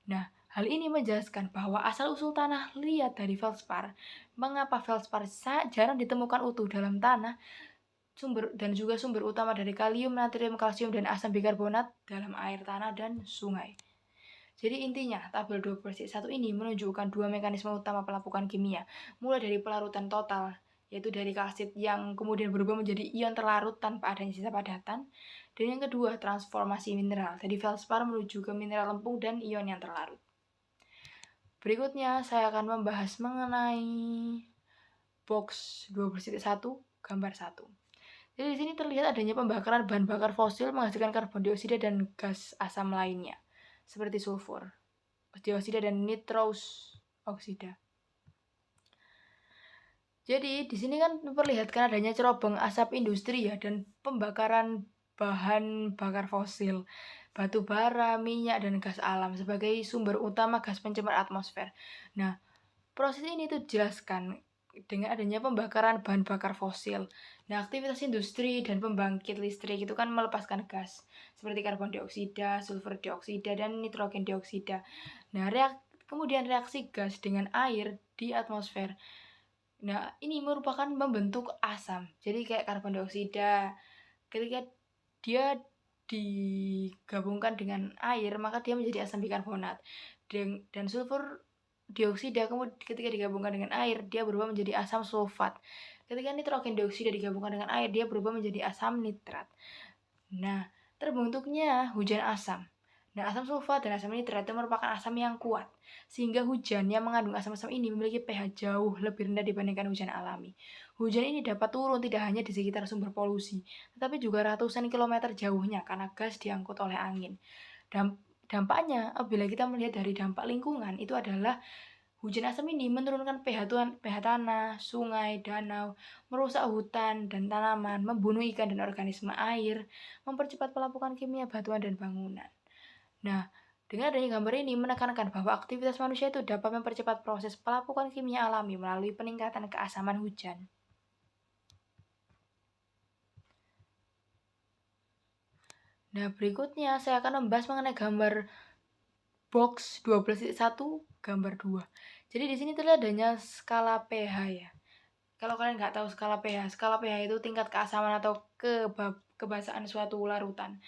Nah, hal ini menjelaskan bahwa asal-usul tanah liat dari feldspar, mengapa feldspar jarang ditemukan utuh dalam tanah, dan juga sumber utama dari kalium, natrium, kalsium, dan asam bikarbonat dalam air tanah dan sungai. Jadi intinya, tabel 2/1 ini menunjukkan dua mekanisme utama pelapukan kimia, mulai dari pelarutan total, yaitu dari kalsit yang kemudian berubah menjadi ion terlarut tanpa adanya sisa padatan, dan yang kedua, transformasi mineral, dari feldspar menuju ke mineral lempung dan ion yang terlarut. Berikutnya, saya akan membahas mengenai box 2/1, gambar 1. Jadi di sini terlihat adanya pembakaran bahan bakar fosil menghasilkan karbon dioksida dan gas asam lainnya, seperti sulfur dioksida dan nitrous oksida. Jadi di sini kan memperlihatkan adanya cerobong asap industri ya dan pembakaran bahan bakar fosil, batu bara, minyak, dan gas alam sebagai sumber utama gas pencemar atmosfer. Nah, proses ini tuh dijelaskan dengan adanya pembakaran bahan bakar fosil. Nah, aktivitas industri dan pembangkit listrik itu kan melepaskan gas seperti karbon dioksida, sulfur dioksida, dan nitrogen dioksida. Nah, kemudian reaksi gas dengan air di atmosfer. Nah, ini merupakan membentuk asam. Jadi kayak karbon dioksida, ketika dia digabungkan dengan air, maka dia menjadi asam bikarbonat. Dan sulfur dioksida ketika digabungkan dengan air, dia berubah menjadi asam sulfat. Ketika nitrogen dioksida digabungkan dengan air, dia berubah menjadi asam nitrat. Nah, terbentuknya hujan asam. Nah, asam sulfat dan asam nitrat itu merupakan asam yang kuat, sehingga hujan yang mengandung asam-asam ini memiliki pH jauh lebih rendah dibandingkan hujan alami. Hujan ini dapat turun tidak hanya di sekitar sumber polusi, tetapi juga ratusan kilometer jauhnya karena gas diangkut oleh angin. Dampaknya, apabila kita melihat dari dampak lingkungan, itu adalah hujan asam ini menurunkan pH tanah, sungai, danau, merusak hutan dan tanaman, membunuh ikan dan organisme air, mempercepat pelapukan kimia batuan dan bangunan. Nah, dengan adanya gambar ini menekankan bahwa aktivitas manusia itu dapat mempercepat proses pelapukan kimia alami melalui peningkatan keasaman hujan. Nah, berikutnya saya akan membahas mengenai gambar box 12.1 gambar 2. Jadi di sini terlihat adanya skala pH ya. Kalau kalian nggak tahu skala pH itu tingkat keasaman atau kebasaan suatu larutan.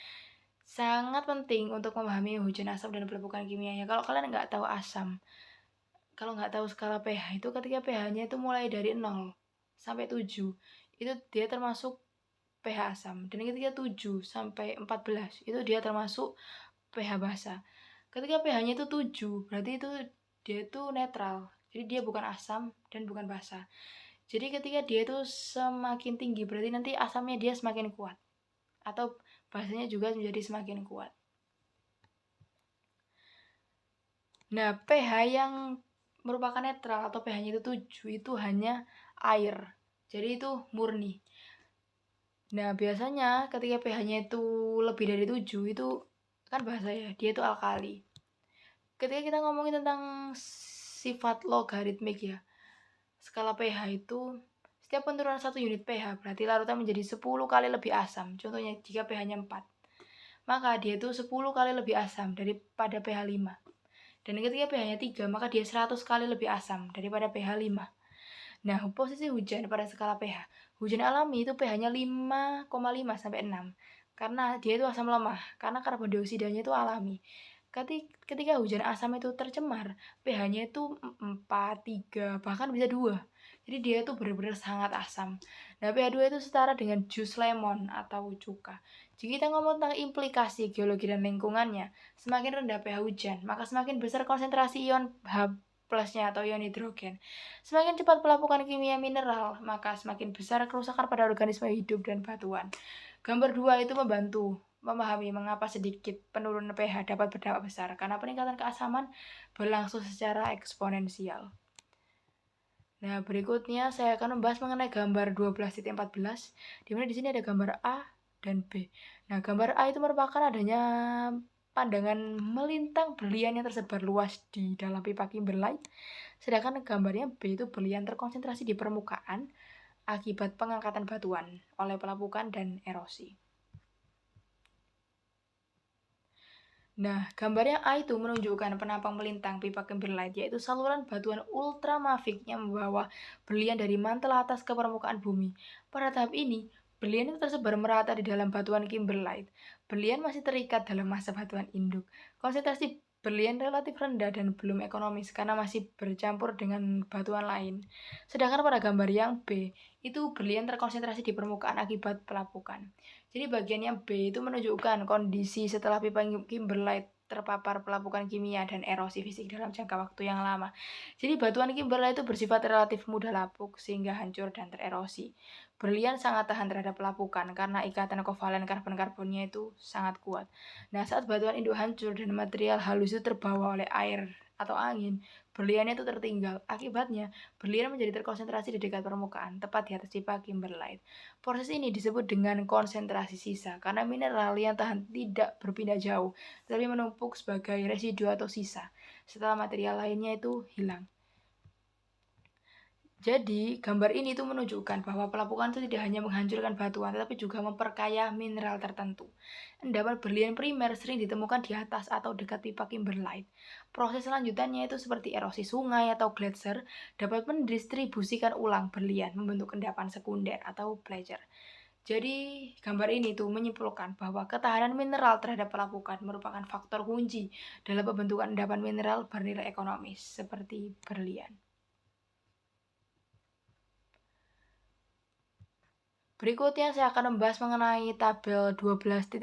Sangat penting untuk memahami hujan asam dan pelapukan kimianya. Kalau kalian nggak tahu kalau nggak tahu skala pH itu ketika pH-nya itu mulai dari 0 sampai 7, itu dia termasuk pH asam. Dan ketika 7 sampai 14, itu dia termasuk pH basa. Ketika pH-nya itu 7, berarti dia itu netral. Jadi dia bukan asam dan bukan basa. Jadi ketika dia itu semakin tinggi, berarti nanti asamnya dia semakin kuat. Atau basanya juga menjadi semakin kuat. Nah, pH yang merupakan netral atau pH-nya itu 7 itu hanya air. Jadi itu murni. Nah, biasanya ketika pH-nya itu lebih dari 7 itu kan basa ya, dia itu alkali. Ketika kita ngomongin tentang sifat logaritmik ya, skala pH itu setiap penurunan 1 unit pH berarti larutan menjadi 10 kali lebih asam. Contohnya jika pH-nya 4, maka dia itu 10 kali lebih asam daripada pH 5. Dan ketika pH-nya 3, maka dia 100 kali lebih asam daripada pH 5. Nah, posisi hujan pada skala pH. Hujan alami itu pH-nya 5,5 sampai 6. Karena dia itu asam lemah, karena karbon dioksidanya itu alami. Ketika hujan asam itu tercemar, pH-nya itu 4, 3, bahkan bisa 2. Jadi dia itu benar-benar sangat asam. Nah, pH 2 itu setara dengan jus lemon atau cuka. Jika kita ngomong tentang implikasi geologi dan lingkungannya, semakin rendah pH hujan, maka semakin besar konsentrasi ion H plusnya atau ion hidrogen. Semakin cepat pelapukan kimia mineral, maka semakin besar kerusakan pada organisme hidup dan batuan. Gambar 2 itu membantu memahami mengapa sedikit penurunan pH dapat berdampak besar karena peningkatan keasaman berlangsung secara eksponensial. Nah, berikutnya saya akan membahas mengenai gambar 12.14, di mana di sini ada gambar A dan B. Nah, gambar A itu merupakan adanya pandangan melintang berlian yang tersebar luas di dalam pipa kimberlite, sedangkan gambarnya B itu berlian terkonsentrasi di permukaan akibat pengangkatan batuan oleh pelapukan dan erosi. Nah, gambarnya A itu menunjukkan penampang melintang pipa kimberlite, yaitu saluran batuan ultramafik yang membawa berlian dari mantel atas ke permukaan bumi. Pada tahap ini, berlian itu tersebar merata di dalam batuan kimberlite. Berlian masih terikat dalam massa batuan induk. Konsentrasi berlian relatif rendah dan belum ekonomis karena masih bercampur dengan batuan lain. Sedangkan pada gambar yang B, itu berlian terkonsentrasi di permukaan akibat pelapukan. Jadi bagian yang B itu menunjukkan kondisi setelah pipa kimberlite terpapar pelapukan kimia dan erosi fisik dalam jangka waktu yang lama. Jadi batuan kimberlite itu bersifat relatif mudah lapuk sehingga hancur dan tererosi. Berlian sangat tahan terhadap pelapukan karena ikatan kovalen karbon-karbonnya itu sangat kuat. Nah, saat batuan induk hancur dan material halus itu terbawa oleh air atau angin, berliannya itu tertinggal. Akibatnya, berlian menjadi terkonsentrasi di dekat permukaan, tepat di atas pipa kimberlite. Proses ini disebut dengan konsentrasi sisa karena mineral yang tahan tidak berpindah jauh, tetapi menumpuk sebagai residu atau sisa setelah material lainnya itu hilang. Jadi, gambar ini tuh menunjukkan bahwa pelapukan itu tidak hanya menghancurkan batuan, tetapi juga memperkaya mineral tertentu. Endapan berlian primer sering ditemukan di atas atau dekat pipa kimberlite. Proses selanjutannya itu seperti erosi sungai atau gletser dapat mendistribusikan ulang berlian membentuk endapan sekunder atau pleasure. Jadi, gambar ini tuh menyimpulkan bahwa ketahanan mineral terhadap pelapukan merupakan faktor kunci dalam pembentukan endapan mineral bernilai ekonomis seperti berlian. Berikutnya saya akan membahas mengenai tabel 12.2,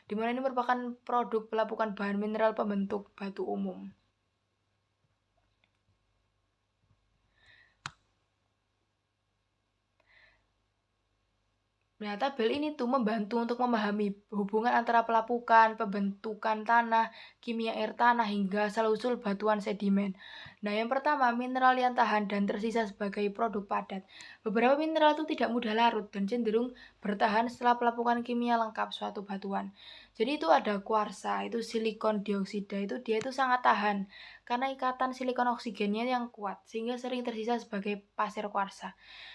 di mana ini merupakan produk pelapukan bahan mineral pembentuk batu umum. Nah, tabel ini tuh membantu untuk memahami hubungan antara pelapukan, pembentukan tanah, kimia air tanah, hingga asal-usul batuan sedimen. Nah, yang pertama, mineral yang tahan dan tersisa sebagai produk padat. Beberapa mineral itu tidak mudah larut dan cenderung bertahan setelah pelapukan kimia lengkap suatu batuan. Jadi itu ada kuarsa, itu silikon dioksida, itu dia itu sangat tahan karena ikatan silikon oksigennya yang kuat, sehingga sering tersisa sebagai pasir kuarsa.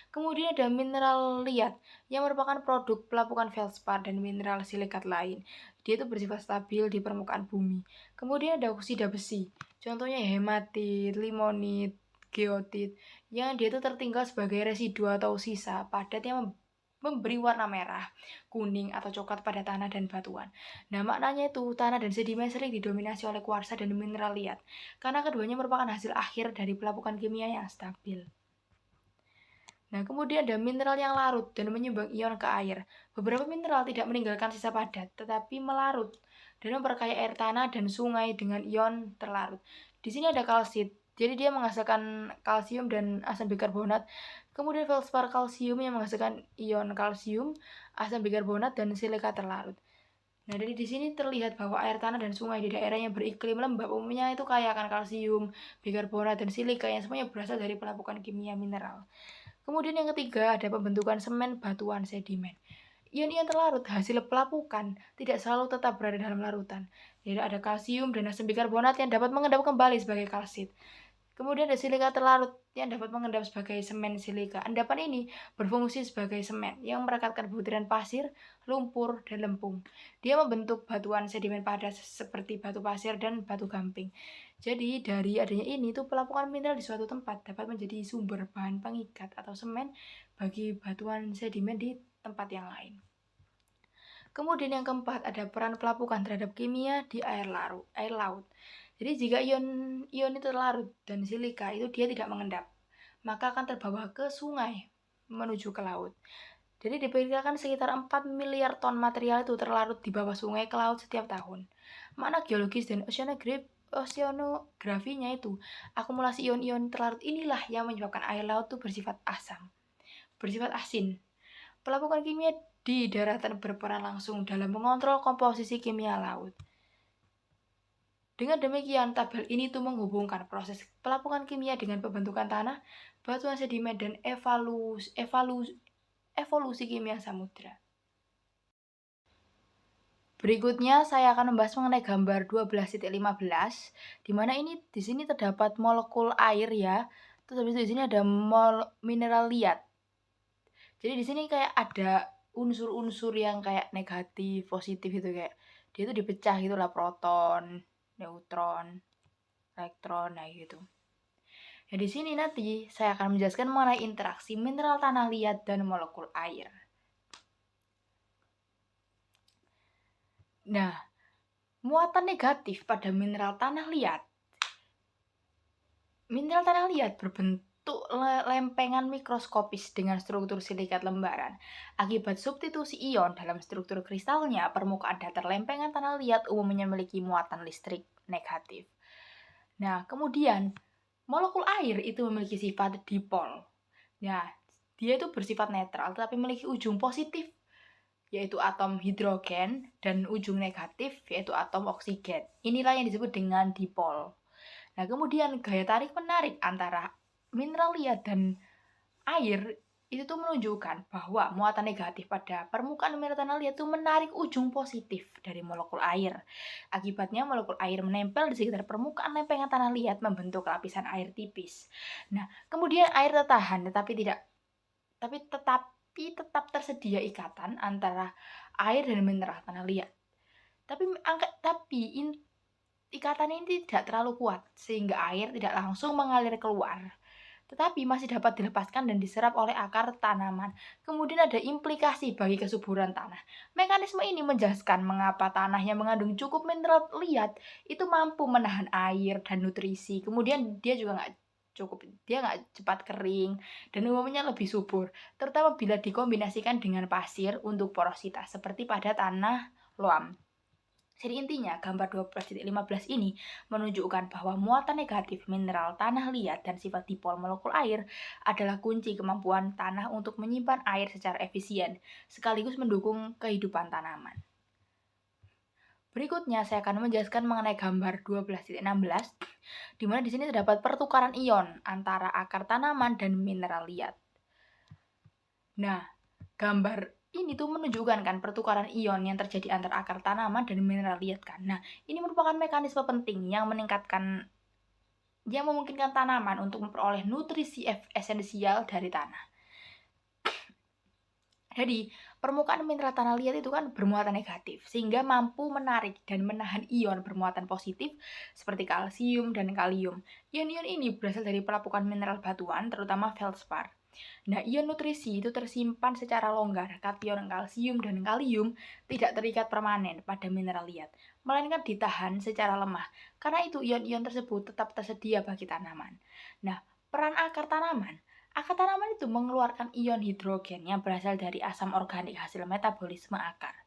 Kemudian ada mineral liat yang merupakan produk pelapukan feldspar dan mineral silikat lain. Dia itu bersifat stabil di permukaan bumi. Kemudian ada oksida besi, contohnya hematit, limonit, geotit, yang dia itu tertinggal sebagai residu atau sisa padat yang memberi warna merah, kuning, atau coklat pada tanah dan batuan. Nah, maknanya itu tanah dan sedimen sering didominasi oleh kuarsa dan mineral liat, karena keduanya merupakan hasil akhir dari pelapukan kimia yang stabil. Nah, kemudian ada mineral yang larut dan menyumbang ion ke air. Beberapa mineral tidak meninggalkan sisa padat, tetapi melarut dan memperkaya air tanah dan sungai dengan ion terlarut. Di sini ada kalsit, jadi dia menghasilkan kalsium dan asam bikarbonat. Kemudian feldspar kalsium yang menghasilkan ion kalsium, asam bikarbonat, dan silika terlarut. Nah, dari di sini terlihat bahwa air tanah dan sungai di daerah yang beriklim lembab umumnya itu kaya akan kalsium, bikarbonat, dan silika yang semuanya berasal dari pelapukan kimia mineral. Kemudian yang ketiga ada pembentukan semen batuan sedimen. Ion-ion terlarut hasil pelapukan tidak selalu tetap berada dalam larutan. Jadi ada kalsium dan asam bikarbonat yang dapat mengendap kembali sebagai kalsit. Kemudian ada silika terlarut yang dapat mengendap sebagai semen silika. Endapan ini berfungsi sebagai semen yang merekatkan butiran pasir, lumpur, dan lempung. Dia membentuk batuan sedimen padat seperti batu pasir dan batu gamping. Jadi dari adanya ini tuh pelapukan mineral di suatu tempat dapat menjadi sumber bahan pengikat atau semen bagi batuan sedimen di tempat yang lain. Kemudian yang keempat ada peran pelapukan terhadap kimia di air laut. Jadi jika ion itu terlarut dan silika itu dia tidak mengendap, maka akan terbawa ke sungai menuju ke laut. Jadi diperkirakan sekitar 4 miliar ton material itu terlarut di bawah sungai ke laut setiap tahun. Makna geologis dan oceanografinya itu, akumulasi ion-ion terlarut inilah yang menyebabkan air laut itu bersifat asin. Pelapukan kimia di daratan berperan langsung dalam mengontrol komposisi kimia laut. Dengan demikian, tabel ini tuh menghubungkan proses pelapukan kimia dengan pembentukan tanah, batuan sedimen, dan evolusi kimia samudra. Berikutnya saya akan membahas mengenai gambar 12.15, di mana di sini terdapat molekul air ya. Terus habis itu di sini ada mineral liat. Jadi di sini kayak ada unsur-unsur yang kayak negatif, positif gitu, kayak dia itu dipecah gitulah, proton, neutron, elektron, nah gitu. Ya di sini nanti saya akan menjelaskan mengenai interaksi mineral tanah liat dan molekul air. Nah, muatan negatif pada mineral tanah liat. Mineral tanah liat berbentuk lempengan mikroskopis dengan struktur silikat lembaran. Akibat substitusi ion dalam struktur kristalnya, permukaan datar lempengan tanah liat umumnya memiliki muatan listrik negatif. Nah, kemudian molekul air itu memiliki sifat dipol. Nah, dia itu bersifat netral tetapi memiliki ujung positif, yaitu atom hidrogen, dan ujung negatif, yaitu atom oksigen. Inilah yang disebut dengan dipol. Nah, kemudian gaya tarik-menarik antara mineral liat dan air itu tuh menunjukkan bahwa muatan negatif pada permukaan mineral tanah liat itu menarik ujung positif dari molekul air. Akibatnya molekul air menempel di sekitar permukaan lempengan tanah liat membentuk lapisan air tipis. Nah, kemudian air tertahan tetapi tetap tersedia ikatan antara air dan mineral tanah liat. Tapi ikatan ini tidak terlalu kuat sehingga air tidak langsung mengalir keluar, tetapi masih dapat dilepaskan dan diserap oleh akar tanaman. Kemudian ada implikasi bagi kesuburan tanah. Mekanisme ini menjelaskan mengapa tanah yang mengandung cukup mineral liat itu mampu menahan air dan nutrisi. Kemudian dia nggak cepat kering dan umumnya lebih subur, terutama bila dikombinasikan dengan pasir untuk porositas seperti pada tanah loam. Jadi intinya, gambar 12.15 ini menunjukkan bahwa muatan negatif mineral tanah liat dan sifat dipol molekul air adalah kunci kemampuan tanah untuk menyimpan air secara efisien, sekaligus mendukung kehidupan tanaman. Berikutnya saya akan menjelaskan mengenai gambar 12.16, di mana di sini terdapat pertukaran ion antara akar tanaman dan mineral liat. Nah, gambar ini tuh menunjukkan kan pertukaran ion yang terjadi antara akar tanaman dan mineral liat kan. Nah, ini merupakan mekanisme penting yang memungkinkan tanaman untuk memperoleh nutrisi esensial dari tanah. Jadi, permukaan mineral tanah liat itu kan bermuatan negatif, sehingga mampu menarik dan menahan ion bermuatan positif seperti kalsium dan kalium. Ion-ion ini berasal dari pelapukan mineral batuan, terutama feldspar. Nah, ion nutrisi itu tersimpan secara longgar. Kation kalsium dan kalium tidak terikat permanen pada mineral liat, melainkan ditahan secara lemah. Karena itu ion-ion tersebut tetap tersedia bagi tanaman. Nah, peran akar tanaman itu mengeluarkan ion hidrogen yang berasal dari asam organik hasil metabolisme akar.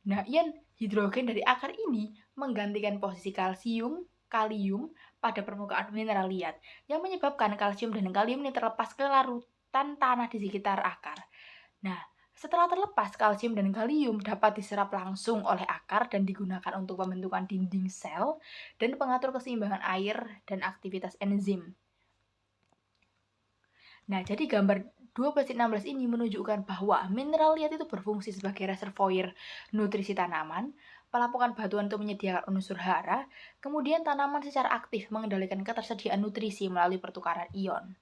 Nah, ion hidrogen dari akar ini menggantikan posisi kalsium, kalium pada permukaan mineral liat yang menyebabkan kalsium dan kalium ini terlepas ke larutan tanah di sekitar akar. Nah, setelah terlepas, kalsium dan kalium dapat diserap langsung oleh akar dan digunakan untuk pembentukan dinding sel dan pengatur keseimbangan air dan aktivitas enzim. Nah, jadi gambar 12.16 ini menunjukkan bahwa mineral liat itu berfungsi sebagai reservoir nutrisi tanaman, pelapukan batuan untuk menyediakan unsur hara, kemudian tanaman secara aktif mengendalikan ketersediaan nutrisi melalui pertukaran ion.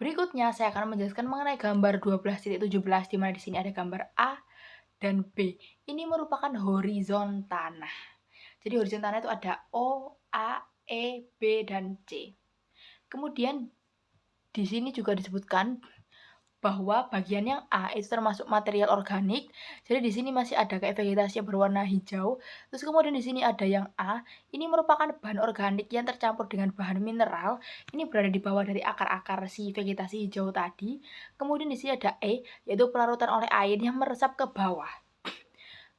Berikutnya saya akan menjelaskan mengenai gambar 12.17 di mana di sini ada gambar A dan B. Ini merupakan horizon tanah. Jadi horizon tanah itu ada O, A, E, B, dan C. Kemudian di sini juga disebutkan bahwa bagian yang A itu termasuk material organik. Jadi di sini masih ada kayak vegetasi yang berwarna hijau. Terus kemudian di sini ada yang A, ini merupakan bahan organik yang tercampur dengan bahan mineral. Ini berada di bawah dari akar-akar si vegetasi hijau tadi. Kemudian di sini ada E, yaitu pelarutan oleh air yang meresap ke bawah.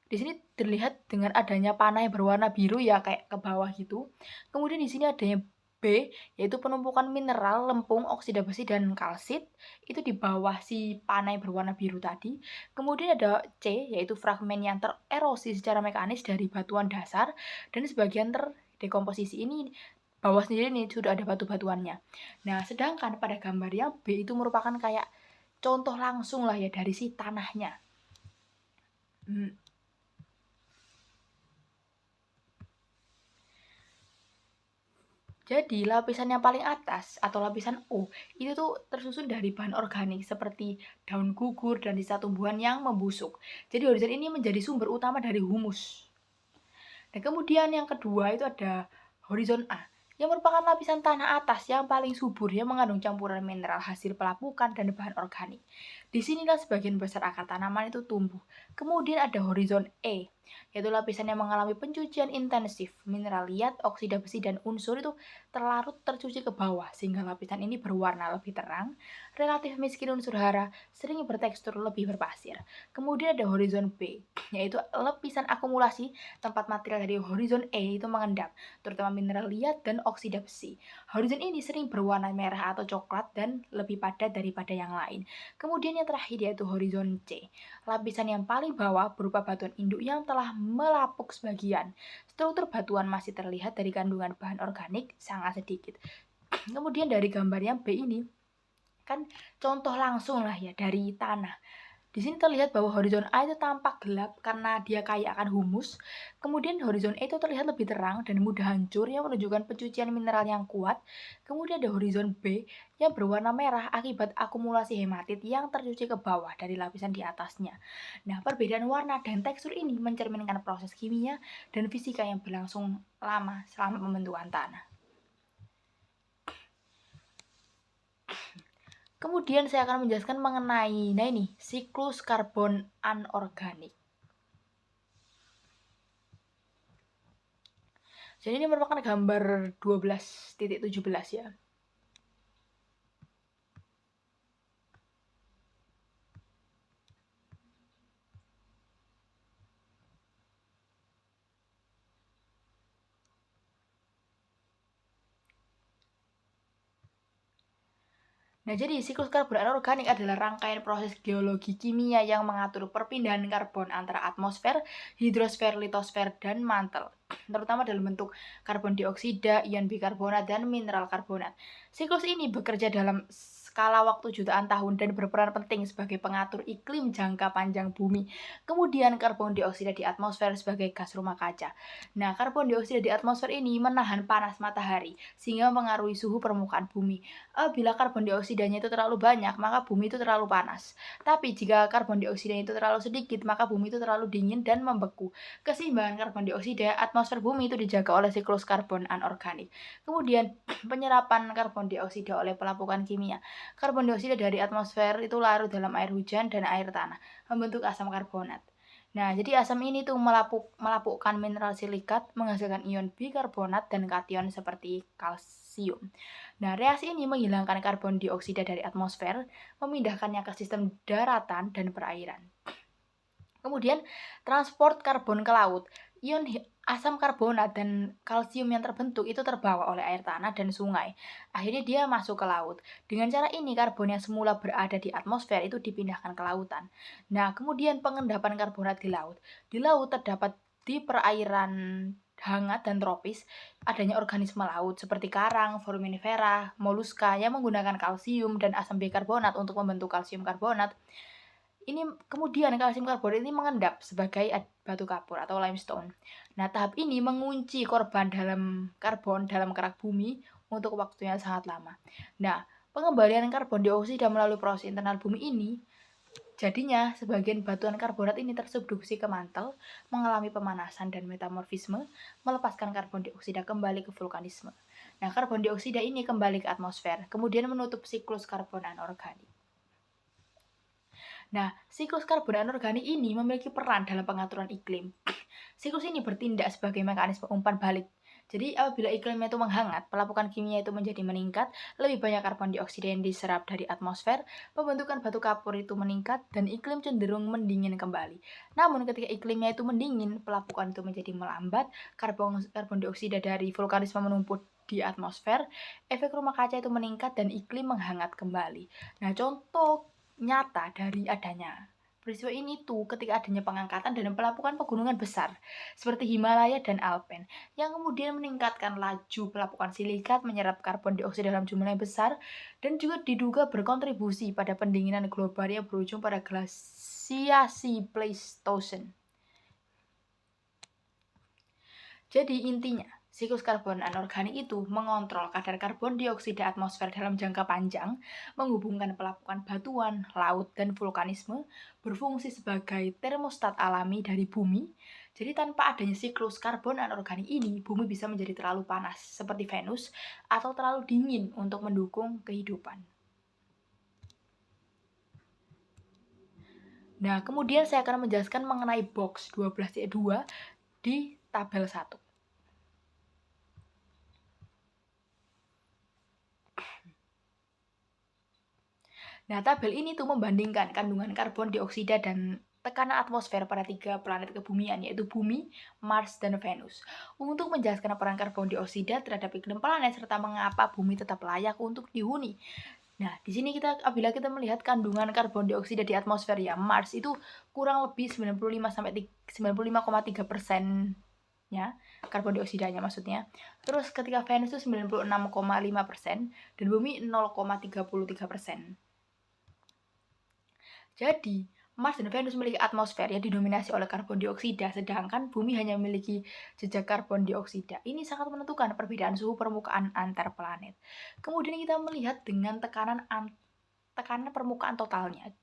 Di sini terlihat dengan adanya panah yang berwarna biru ya, kayak ke bawah gitu. Kemudian di sini ada yang B, yaitu penumpukan mineral, lempung, oksida besi, dan kalsit, itu di bawah si panai berwarna biru tadi. Kemudian ada C, yaitu fragmen yang tererosi secara mekanis dari batuan dasar, dan sebagian terdekomposisi. Ini bawah sendiri nih sudah ada batu-batuannya. Nah, sedangkan pada gambar yang B itu merupakan kayak contoh langsung lah ya dari si tanahnya. Jadi lapisan yang paling atas atau lapisan O itu tuh tersusun dari bahan organik seperti daun gugur dan sisa tumbuhan yang membusuk. Jadi horizon ini menjadi sumber utama dari humus. Dan kemudian yang kedua itu ada horizon A, yang merupakan lapisan tanah atas yang paling subur yang mengandung campuran mineral hasil pelapukan dan bahan organik. Disinilah sebagian besar akar tanaman itu tumbuh. Kemudian ada horizon E, yaitu lapisan yang mengalami pencucian intensif. Mineral liat, oksida besi, dan unsur itu terlarut tercuci ke bawah, sehingga lapisan ini berwarna lebih terang, relatif miskin unsur hara, sering bertekstur lebih berpasir. Kemudian ada horizon B, yaitu lapisan akumulasi tempat material dari horizon E itu mengendap, terutama mineral liat dan oksida besi. Horizon ini sering berwarna merah atau coklat dan lebih padat daripada yang lain. Kemudian yang terakhir yaitu horizon C, lapisan yang paling bawah berupa batuan induk yang telah melapuk sebagian. Struktur batuan masih terlihat dari kandungan bahan organik sangat sedikit. Kemudian dari gambar yang B ini, kan contoh langsung lah ya dari tanah. Di sini terlihat bahwa horizon A itu tampak gelap karena dia kaya akan humus. Kemudian horizon E itu terlihat lebih terang dan mudah hancur yang menunjukkan pencucian mineral yang kuat. Kemudian ada horizon B yang berwarna merah akibat akumulasi hematit yang tercuci ke bawah dari lapisan di atasnya. Nah, perbedaan warna dan tekstur ini mencerminkan proses kimia dan fisika yang berlangsung lama selama pembentukan tanah. Kemudian saya akan menjelaskan mengenai siklus karbon anorganik. Jadi ini merupakan gambar 12.17 ya. Nah, jadi siklus karbon anorganik adalah rangkaian proses geologi kimia yang mengatur perpindahan karbon antara atmosfer, hidrosfer, litosfer, dan mantel, terutama dalam bentuk karbon dioksida, ion bikarbonat, dan mineral karbonat. Siklus ini bekerja dalam skala waktu jutaan tahun dan berperan penting sebagai pengatur iklim jangka panjang bumi. Kemudian karbon dioksida di atmosfer sebagai gas rumah kaca. Nah, karbon dioksida di atmosfer ini menahan panas matahari sehingga mempengaruhi suhu permukaan bumi. Bila karbon dioksidanya itu terlalu banyak, maka bumi itu terlalu panas. Tapi jika karbon dioksidanya itu terlalu sedikit, maka bumi itu terlalu dingin dan membeku. Keseimbangan karbon dioksida atmosfer bumi itu dijaga oleh siklus karbon anorganik. Kemudian penyerapan karbon dioksida oleh pelapukan kimia. Karbon dioksida dari atmosfer itu larut dalam air hujan dan air tanah, membentuk asam karbonat. Nah, jadi asam ini tuh melapukkan mineral silikat, menghasilkan ion bikarbonat dan kation seperti kalsium. Nah, reaksi ini menghilangkan karbon dioksida dari atmosfer, memindahkannya ke sistem daratan dan perairan. Kemudian, transport karbon ke laut. Ion asam karbonat dan kalsium yang terbentuk itu terbawa oleh air tanah dan sungai. Akhirnya dia masuk ke laut. Dengan cara ini karbon yang semula berada di atmosfer itu dipindahkan ke lautan. Nah, kemudian pengendapan karbonat di laut. Di laut terdapat di perairan hangat dan tropis adanya organisme laut seperti karang, foraminifera, moluska yang menggunakan kalsium dan asam bikarbonat untuk membentuk kalsium karbonat. Ini kemudian kalsium karbonat ini mengendap sebagai batu kapur atau limestone. Nah, tahap ini mengunci korban dalam karbon dalam kerak bumi untuk waktu yang sangat lama. Nah, pengembalian karbon dioksida melalui proses internal bumi ini, jadinya sebagian batuan karbonat ini tersubduksi ke mantel, mengalami pemanasan dan metamorfisme, melepaskan karbon dioksida kembali ke vulkanisme. Nah, karbon dioksida ini kembali ke atmosfer, kemudian menutup siklus karbon anorganik. Nah, siklus karbon anorganik ini memiliki peran dalam pengaturan iklim. Siklus ini bertindak sebagai mekanisme umpan balik. Jadi apabila iklimnya itu menghangat, pelapukan kimia itu menjadi meningkat, lebih banyak karbon dioksida yang diserap dari atmosfer, pembentukan batu kapur itu meningkat, dan iklim cenderung mendingin kembali. Namun ketika iklimnya itu mendingin, pelapukan itu menjadi melambat, karbon dioksida dari vulkanisme menumpuk di atmosfer, efek rumah kaca itu meningkat dan iklim menghangat kembali. Nah, contoh nyata dari adanya peristiwa ini tuh ketika adanya pengangkatan dan pelapukan pegunungan besar seperti Himalaya dan Alpen yang kemudian meningkatkan laju pelapukan silikat menyerap karbon dioksida dalam jumlah yang besar dan juga diduga berkontribusi pada pendinginan global yang berujung pada glasiasi Pleistocene. Jadi intinya, siklus karbon anorganik itu mengontrol kadar karbon dioksida atmosfer dalam jangka panjang, menghubungkan pelapukan batuan, laut, dan vulkanisme, berfungsi sebagai termostat alami dari bumi. Jadi tanpa adanya siklus karbon anorganik ini, bumi bisa menjadi terlalu panas seperti Venus atau terlalu dingin untuk mendukung kehidupan. Nah, kemudian saya akan menjelaskan mengenai box 12.2 di tabel 1. Nah, tabel ini tuh membandingkan kandungan karbon dioksida dan tekanan atmosfer pada 3 planet kebumian, yaitu Bumi, Mars, dan Venus. Untuk menjelaskan peran karbon dioksida terhadap iklim planet serta mengapa Bumi tetap layak untuk dihuni. Nah, di sini apabila kita melihat kandungan karbon dioksida di atmosfer ya, Mars itu kurang lebih 95,3% ya, karbon dioksidanya maksudnya. Terus ketika Venus itu 96,5% dan Bumi 0,33%. Jadi, Mars dan Venus memiliki atmosfer yang didominasi oleh karbon dioksida, sedangkan Bumi hanya memiliki jejak karbon dioksida. Ini sangat menentukan perbedaan suhu permukaan antar planet. Kemudian kita melihat dengan tekanan permukaan totalnya.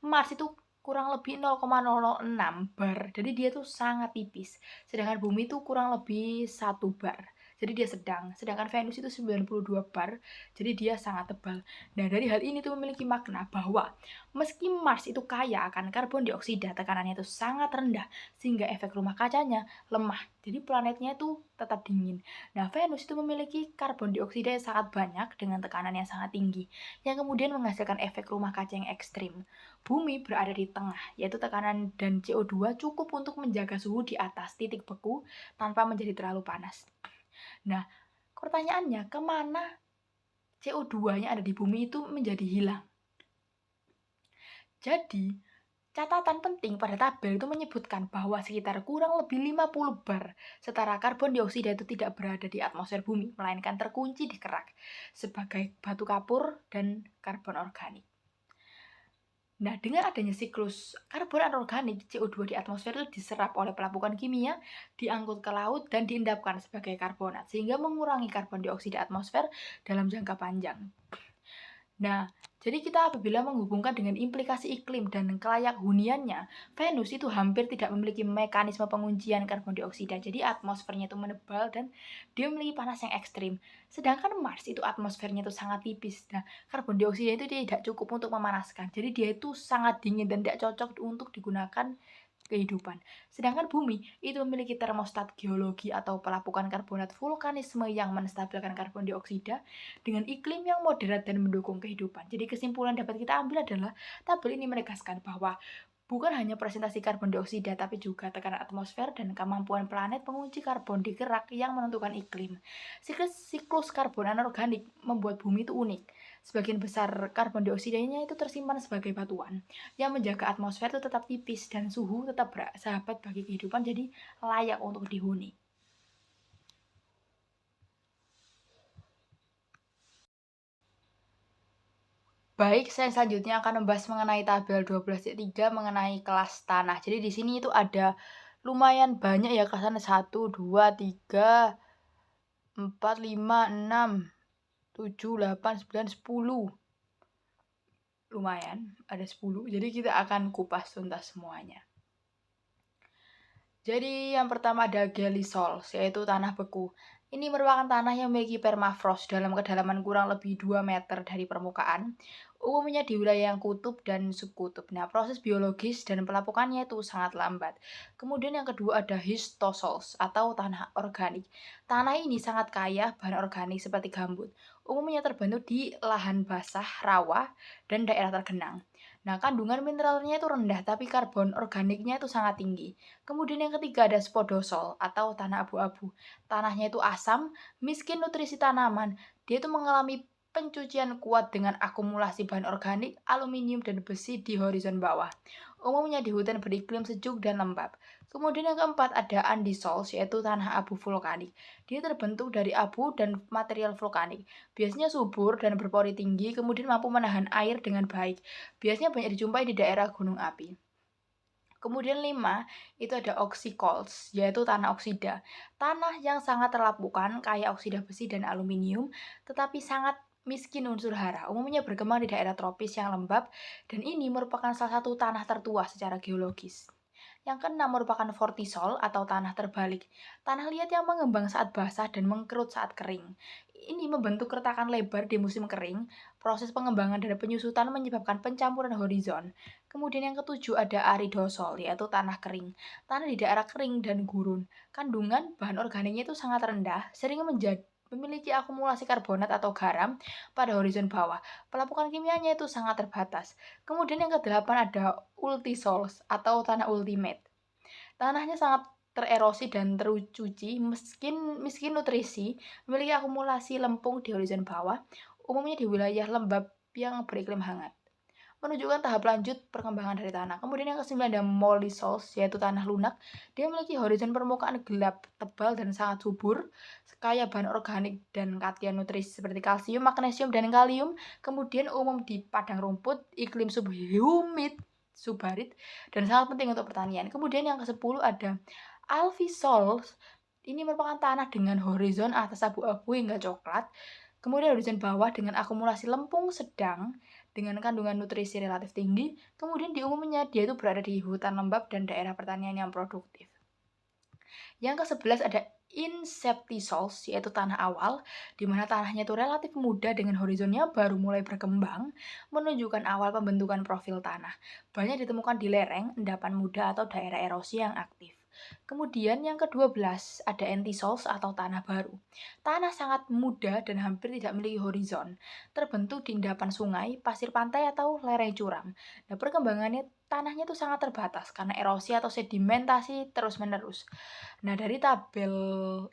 Mars itu kurang lebih 0,006 bar, jadi dia tuh sangat tipis. Sedangkan Bumi itu kurang lebih 1 bar. Jadi dia sedang, sedangkan Venus itu 92 bar, jadi dia sangat tebal. Nah, dari hal ini tuh memiliki makna bahwa meski Mars itu kaya akan karbon dioksida, tekanannya itu sangat rendah sehingga efek rumah kacanya lemah. Jadi planetnya itu tetap dingin. Nah, Venus itu memiliki karbon dioksida yang sangat banyak dengan tekanan yang sangat tinggi, yang kemudian menghasilkan efek rumah kaca yang ekstrim. Bumi berada di tengah, yaitu tekanan dan CO2 cukup untuk menjaga suhu di atas titik beku tanpa menjadi terlalu panas. Nah, pertanyaannya, kemana CO2-nya ada di bumi itu menjadi hilang? Jadi, catatan penting pada tabel itu menyebutkan bahwa sekitar kurang lebih 50 bar setara karbon dioksida itu tidak berada di atmosfer bumi, melainkan terkunci di kerak sebagai batu kapur dan karbon organik. Nah, dengan adanya siklus karbon anorganik, CO2 di atmosfer itu diserap oleh pelapukan kimia, diangkut ke laut, dan diendapkan sebagai karbonat, sehingga mengurangi karbon dioksida atmosfer dalam jangka panjang. Nah, jadi kita apabila menghubungkan dengan implikasi iklim dan kelayak huniannya, Venus itu hampir tidak memiliki mekanisme penguncian karbon dioksida. Jadi atmosfernya itu menebal dan dia memiliki panas yang ekstrim. Sedangkan Mars itu atmosfernya itu sangat tipis. Nah, karbon dioksida itu tidak cukup untuk memanaskan. Jadi dia itu sangat dingin dan tidak cocok untuk digunakan kehidupan. Sedangkan bumi itu memiliki termostat geologi atau pelapukan karbonat vulkanisme yang menstabilkan karbon dioksida dengan iklim yang moderat dan mendukung kehidupan. Jadi kesimpulan dapat kita ambil adalah tabel ini menegaskan bahwa bukan hanya presentasi karbon dioksida, tapi juga tekanan atmosfer dan kemampuan planet mengunci karbon di kerak yang menentukan iklim. Siklus karbon anorganik membuat bumi itu unik. Sebagian besar karbon dioksidanya itu tersimpan sebagai batuan yang menjaga atmosfer itu tetap tipis dan suhu tetap bersahabat bagi kehidupan, jadi layak untuk dihuni. Baik, saya selanjutnya akan membahas mengenai tabel 12.3 mengenai kelas tanah. Jadi di sini itu ada lumayan banyak ya kelasan 1, 2, 3, 4, 5, 6, 7, 8, 9, 10. Lumayan, ada 10. Jadi kita akan kupas tuntas semuanya. Jadi yang pertama ada gelisol, yaitu tanah beku. Ini merupakan tanah yang memiliki permafrost dalam kedalaman kurang lebih 2 meter dari permukaan, umumnya di wilayah yang kutub dan subkutub. Nah, proses biologis dan pelapukannya itu sangat lambat. Kemudian yang kedua ada histosols atau tanah organik. Tanah ini sangat kaya bahan organik seperti gambut, umumnya terbentuk di lahan basah, rawa, dan daerah tergenang. Nah, kandungan mineralnya itu rendah, tapi karbon organiknya itu sangat tinggi. Kemudian yang ketiga ada spodosol atau tanah abu-abu. Tanahnya itu asam, miskin nutrisi tanaman. Dia itu mengalami pencucian kuat dengan akumulasi bahan organik, aluminium, dan besi di horizon bawah. Umumnya di hutan beriklim sejuk dan lembab. Kemudian yang keempat ada andisols, yaitu tanah abu vulkanik. Dia terbentuk dari abu dan material vulkanik. Biasanya subur dan berpori tinggi, kemudian mampu menahan air dengan baik. Biasanya banyak dijumpai di daerah gunung api. Kemudian 5, itu ada oxycols, yaitu tanah oksida. Tanah yang sangat terlapukan, kaya oksida besi dan aluminium, tetapi sangat miskin unsur hara. Umumnya berkembang di daerah tropis yang lembab, dan ini merupakan salah satu tanah tertua secara geologis. Yang keenam merupakan vortisol atau tanah terbalik. Tanah liat yang mengembang saat basah dan mengkerut saat kering. Ini membentuk retakan lebar di musim kering. Proses pengembangan dan penyusutan menyebabkan pencampuran horizon. Kemudian yang ketujuh ada aridosol, yaitu tanah kering. Tanah di daerah kering dan gurun. Kandungan bahan organiknya itu sangat rendah, sering memiliki akumulasi karbonat atau garam pada horizon bawah. Pelapukan kimianya itu sangat terbatas. Kemudian yang kedelapan ada ultisols atau tanah ultimate. Tanahnya sangat tererosi dan tercuci, miskin nutrisi, memiliki akumulasi lempung di horizon bawah, umumnya di wilayah lembab yang beriklim hangat. Menunjukkan tahap lanjut perkembangan dari tanah. Kemudian yang kesembilan ada mollisols, yaitu tanah lunak. Dia memiliki horizon permukaan gelap, tebal, dan sangat subur, kaya bahan organik dan katian nutrisi seperti kalsium, magnesium, dan kalium. Kemudian umum di padang rumput, iklim subhumid, subarit, dan sangat penting untuk pertanian. Kemudian yang ke-10 ada alfisols. Ini merupakan tanah dengan horizon atas abu-abu hingga coklat. Kemudian horizon bawah dengan akumulasi lempung sedang dengan kandungan nutrisi relatif tinggi. Kemudian di umumnya dia itu berada di hutan lembab dan daerah pertanian yang produktif. Yang ke-11 ada inceptisols, yaitu tanah awal, di mana tanahnya itu relatif muda dengan horizonnya baru mulai berkembang, menunjukkan awal pembentukan profil tanah. Banyak ditemukan di lereng, endapan muda, atau daerah erosi yang aktif. Kemudian yang ke-12 ada entisols atau tanah baru. Tanah sangat muda dan hampir tidak memiliki horizon, terbentuk di endapan sungai, pasir pantai, atau lereng curam. Nah, perkembangannya tanahnya itu sangat terbatas karena erosi atau sedimentasi terus-menerus. Nah, dari tabel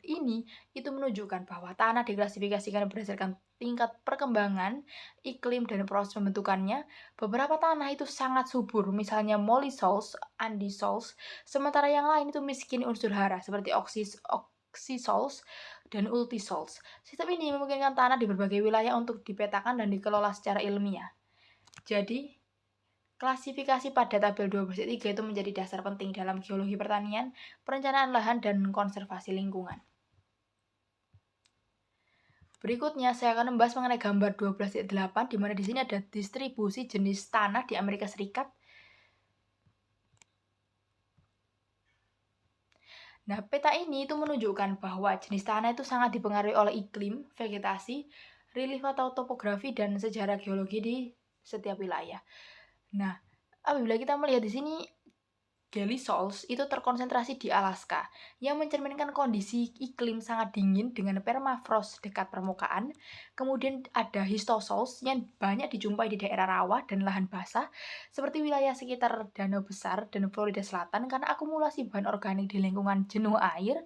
ini itu menunjukkan bahwa tanah diklasifikasikan berdasarkan tingkat perkembangan, iklim, dan proses pembentukannya. Beberapa tanah itu sangat subur, misalnya mollisols, andisols, sementara yang lain itu miskin unsur hara seperti oxysols dan ultisols. Sistem ini memungkinkan tanah di berbagai wilayah untuk dipetakan dan dikelola secara ilmiah. Jadi, klasifikasi pada tabel 12.3 itu menjadi dasar penting dalam geologi pertanian, perencanaan lahan, dan konservasi lingkungan. Berikutnya saya akan membahas mengenai gambar 12.8 di mana di sini ada distribusi jenis tanah di Amerika Serikat. Nah, peta ini itu menunjukkan bahwa jenis tanah itu sangat dipengaruhi oleh iklim, vegetasi, relief atau topografi, dan sejarah geologi di setiap wilayah. Nah, apabila kita melihat di sini Geysers itu terkonsentrasi di Alaska, yang mencerminkan kondisi iklim sangat dingin dengan permafrost dekat permukaan. Kemudian ada histosols yang banyak dijumpai di daerah rawa dan lahan basah, seperti wilayah sekitar Danau Besar dan Florida Selatan karena akumulasi bahan organik di lingkungan jenuh air.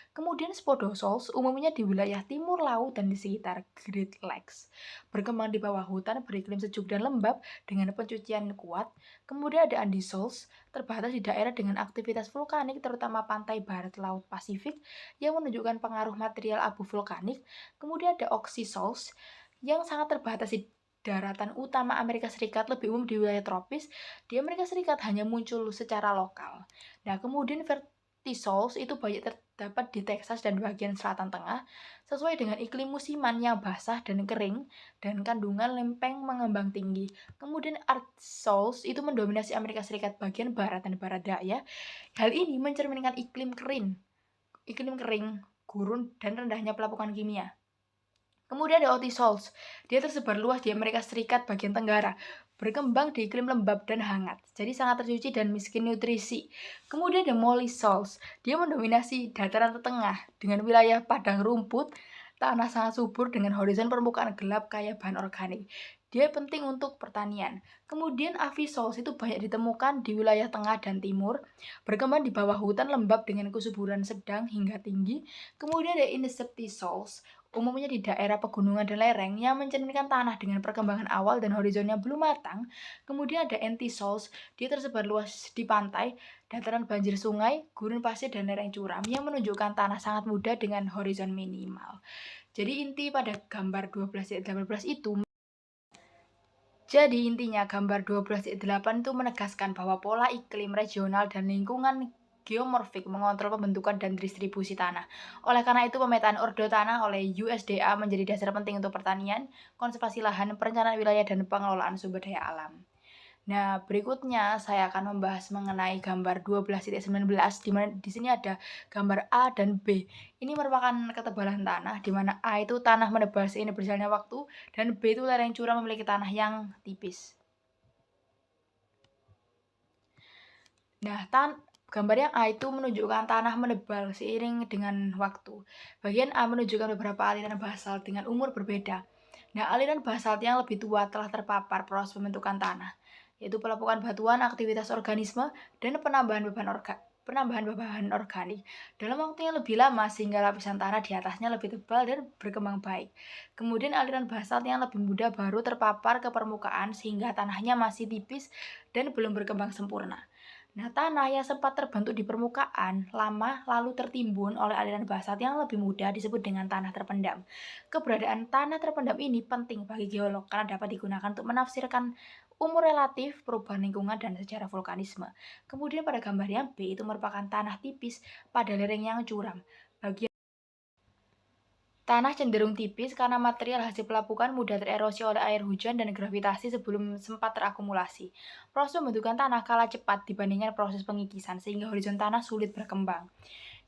Kemudian spodosols umumnya di wilayah timur laut dan di sekitar Great Lakes. Berkembang di bawah hutan beriklim sejuk dan lembab dengan pencucian kuat. Kemudian ada andisols, terbatas di daerah dengan aktivitas vulkanik terutama pantai barat Laut Pasifik yang menunjukkan pengaruh material abu vulkanik. Kemudian ada oxysols yang sangat terbatas di daratan utama Amerika Serikat, lebih umum di wilayah tropis. Di Amerika Serikat hanya muncul secara lokal. Nah, kemudian vertisols itu banyak terdapat di Texas dan bagian selatan tengah, sesuai dengan iklim musiman yang basah dan kering dan kandungan lempeng mengembang tinggi. Kemudian artsols itu mendominasi Amerika Serikat bagian barat dan barat daya. Hal ini mencerminkan iklim kering, gurun, dan rendahnya pelapukan kimia. Kemudian ada otisols. Dia tersebar luas di Amerika Serikat bagian tenggara, berkembang di iklim lembab dan hangat, jadi sangat tercuci dan miskin nutrisi. Kemudian ada mollisols. Dia mendominasi dataran tengah dengan wilayah padang rumput, tanah sangat subur dengan horizon permukaan gelap kaya bahan organik. Dia penting untuk pertanian. Kemudian avisols itu banyak ditemukan di wilayah tengah dan timur, berkembang di bawah hutan lembab dengan kesuburan sedang hingga tinggi. Kemudian ada insectisols, umumnya di daerah pegunungan dan lereng yang mencerminkan tanah dengan perkembangan awal dan horizonnya belum matang. Kemudian ada entisols, dia tersebar luas di pantai, dataran banjir sungai, gurun pasir dan lereng curam yang menunjukkan tanah sangat muda dengan horizon minimal. Jadi inti pada gambar 12.18 itu, jadi intinya gambar 12.8 itu menegaskan bahwa pola iklim regional dan lingkungan geomorfik mengontrol pembentukan dan distribusi tanah. Oleh karena itu pemetaan ordo tanah oleh USDA menjadi dasar penting untuk pertanian, konservasi lahan, perencanaan wilayah dan pengelolaan sumber daya alam. Nah, berikutnya saya akan membahas mengenai gambar 12.19 di mana di sini ada gambar A dan B. Ini merupakan ketebalan tanah di mana A itu tanah menebal seiring berjalannya waktu dan B itu lereng curam memiliki tanah yang tipis. Nah, gambar yang A itu menunjukkan tanah menebal seiring dengan waktu. Bagian A menunjukkan beberapa aliran basalt dengan umur berbeda. Nah, aliran basalt yang lebih tua telah terpapar proses pembentukan tanah, yaitu pelepukan batuan, aktivitas organisme, dan penambahan bahan organik dalam waktu yang lebih lama sehingga lapisan tanah di atasnya lebih tebal dan berkembang baik. Kemudian aliran basalt yang lebih muda baru terpapar ke permukaan sehingga tanahnya masih tipis dan belum berkembang sempurna. Nah, tanah yang sempat terbentuk di permukaan lama lalu tertimbun oleh aliran basalt yang lebih muda disebut dengan tanah terpendam. Keberadaan tanah terpendam ini penting bagi geolog karena dapat digunakan untuk menafsirkan umur relatif, perubahan lingkungan, dan sejarah vulkanisme. Kemudian pada gambar yang B itu merupakan tanah tipis pada lereng yang curam. Bagian tanah cenderung tipis karena material hasil pelapukan mudah tererosi oleh air hujan dan gravitasi sebelum sempat terakumulasi. Proses pembentukan tanah kalah cepat dibandingkan proses pengikisan sehingga horizon tanah sulit berkembang.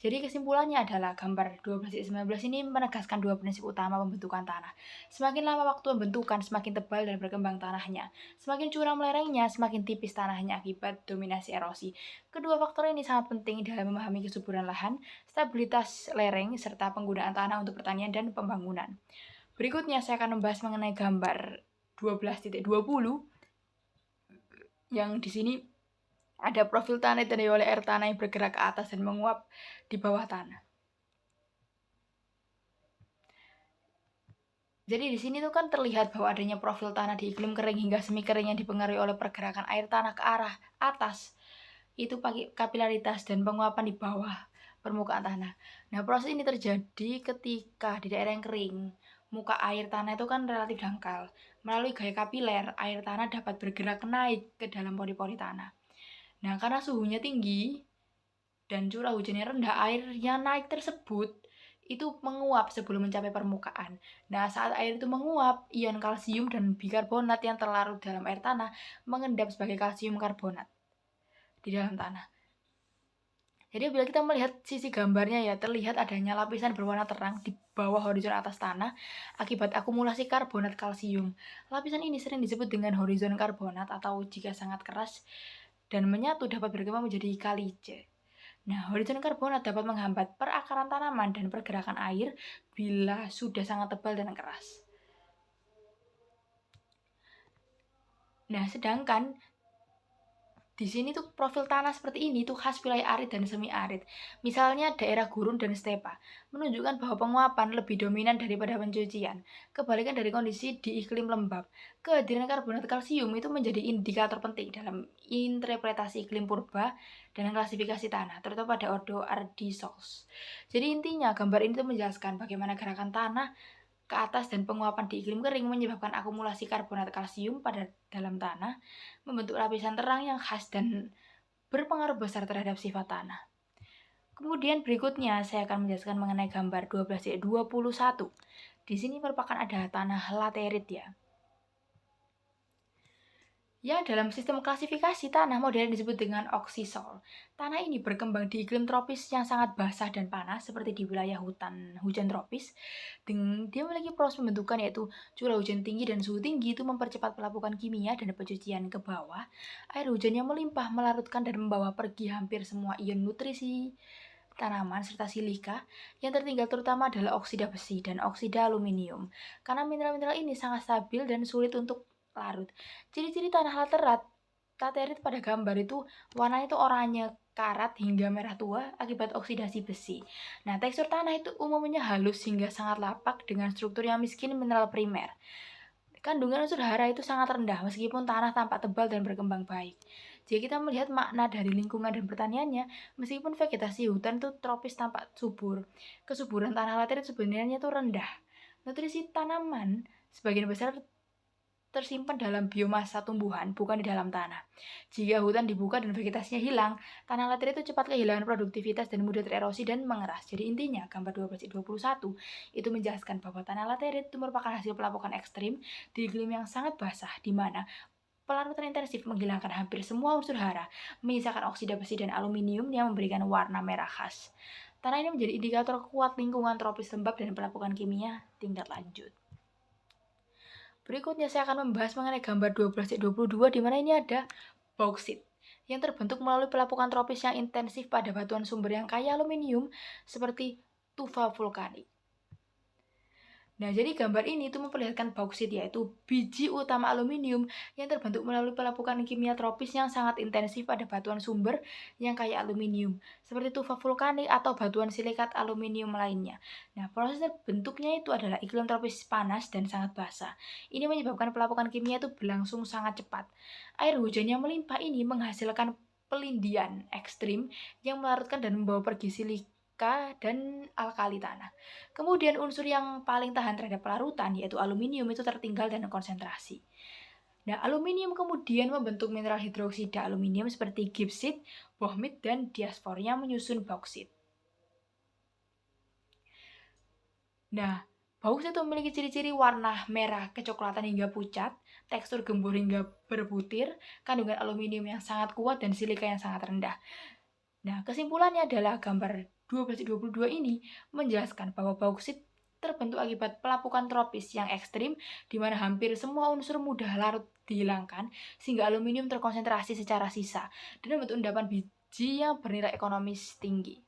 Jadi kesimpulannya adalah gambar 12.19 ini menegaskan dua prinsip utama pembentukan tanah. Semakin lama waktu pembentukan, semakin tebal dan berkembang tanahnya. Semakin curam lerengnya, semakin tipis tanahnya akibat dominasi erosi. Kedua faktor ini sangat penting dalam memahami kesuburan lahan, stabilitas lereng, serta penggunaan tanah untuk pertanian dan pembangunan. Berikutnya saya akan membahas mengenai gambar 12.20 yang di sini ada profil tanah ditandai oleh air tanah yang bergerak ke atas dan menguap di bawah tanah. Jadi di sini tuh kan terlihat bahwa adanya profil tanah di iklim kering hingga semi kering yang dipengaruhi oleh pergerakan air tanah ke arah atas. Itu pakai kapilaritas dan penguapan di bawah permukaan tanah. Nah, proses ini terjadi ketika di daerah yang kering, muka air tanah itu kan relatif dangkal. Melalui gaya kapiler, air tanah dapat bergerak naik ke dalam pori-pori tanah. Nah, karena suhunya tinggi dan curah hujannya rendah, air yang naik tersebut itu menguap sebelum mencapai permukaan. Nah, saat air itu menguap, ion kalsium dan bikarbonat yang terlarut dalam air tanah mengendap sebagai kalsium karbonat di dalam tanah. Jadi bila kita melihat sisi gambarnya ya, terlihat adanya lapisan berwarna terang di bawah horizon atas tanah akibat akumulasi karbonat kalsium. Lapisan ini sering disebut dengan horizon karbonat atau jika sangat keras dan menyatu dapat berkembang menjadi kaliche. Nah, horizon karbonat dapat menghambat perakaran tanaman dan pergerakan air bila sudah sangat tebal dan keras. Nah, sedangkan di sini tuh profil tanah seperti ini tuh khas wilayah arid dan semi arid. Misalnya daerah gurun dan stepa, menunjukkan bahwa penguapan lebih dominan daripada pencucian. Kebalikan dari kondisi di iklim lembab, kehadiran karbonat kalsium itu menjadi indikator penting dalam interpretasi iklim purba dan klasifikasi tanah, terutama pada ordo Ardisols. Jadi intinya gambar ini tuh menjelaskan bagaimana gerakan tanah ke atas dan penguapan di iklim kering menyebabkan akumulasi karbonat kalsium pada dalam tanah, membentuk lapisan terang yang khas dan berpengaruh besar terhadap sifat tanah. Kemudian berikutnya saya akan menjelaskan mengenai gambar 12.21. Di sini merupakan ada tanah laterit ya. Ya, dalam sistem klasifikasi tanah modern disebut dengan oxisol. Tanah ini berkembang di iklim tropis yang sangat basah dan panas seperti di wilayah hujan tropis. Dia memiliki proses pembentukan yaitu curah hujan tinggi dan suhu tinggi itu mempercepat pelapukan kimia dan pencucian ke bawah. Air hujan yang melimpah melarutkan dan membawa pergi hampir semua ion nutrisi tanaman serta silika. Yang tertinggal terutama adalah oksida besi dan oksida aluminium. Karena mineral-mineral ini sangat stabil dan sulit untuk larut. Ciri-ciri tanah laterit pada gambar itu warnanya itu oranye karat hingga merah tua akibat oksidasi besi. Nah, tekstur tanah itu umumnya halus hingga sangat lapak dengan struktur yang miskin mineral primer. Kandungan unsur hara itu sangat rendah meskipun tanah tampak tebal dan berkembang baik. Jika kita melihat makna dari lingkungan dan pertaniannya, meskipun vegetasi hutan itu tropis tampak subur, kesuburan tanah laterit sebenarnya itu rendah. Nutrisi tanaman sebagian besar tersimpan dalam biomasa tumbuhan, bukan di dalam tanah. Jika hutan dibuka dan vegetasinya hilang, tanah laterit itu cepat kehilangan produktivitas dan mudah tererosi dan mengeras. Jadi intinya, gambar 12.21 itu menjelaskan bahwa tanah laterit itu merupakan hasil pelapukan ekstrim di iklim yang sangat basah, di mana pelarutan intensif menghilangkan hampir semua unsur hara, menyisakan oksida besi dan aluminium yang memberikan warna merah khas. Tanah ini menjadi indikator kuat lingkungan tropis lembab dan pelapukan kimia tingkat lanjut. Berikutnya saya akan membahas mengenai gambar 12.22 di mana ini ada bauksit yang terbentuk melalui pelapukan tropis yang intensif pada batuan sumber yang kaya aluminium seperti tufa vulkanik. Nah, jadi gambar ini itu memperlihatkan bauksit yaitu biji utama aluminium yang terbentuk melalui pelapukan kimia tropis yang sangat intensif pada batuan sumber yang kaya aluminium, seperti tufa vulkanik atau batuan silikat aluminium lainnya. Nah, proses terbentuknya itu adalah iklim tropis panas dan sangat basah. Ini menyebabkan pelapukan kimia itu berlangsung sangat cepat. Air hujan yang melimpah ini menghasilkan pelindian ekstrim yang melarutkan dan membawa pergi silika dan alkali tanah. Kemudian unsur yang paling tahan terhadap pelarutan yaitu aluminium itu tertinggal dan konsentrasi. Nah, aluminium kemudian membentuk mineral hidroksida aluminium seperti gipsit, bohmit, dan diaspor yang menyusun bauksit. Nah, bauksit itu memiliki ciri-ciri warna merah kecoklatan hingga pucat, tekstur gembur hingga berbutir, kandungan aluminium yang sangat kuat, dan silika yang sangat rendah. Nah, kesimpulannya adalah gambar 12.22 ini menjelaskan bahwa bauksit terbentuk akibat pelapukan tropis yang ekstrim di mana hampir semua unsur mudah larut dihilangkan sehingga aluminium terkonsentrasi secara sisa dan membentuk endapan biji yang bernilai ekonomis tinggi.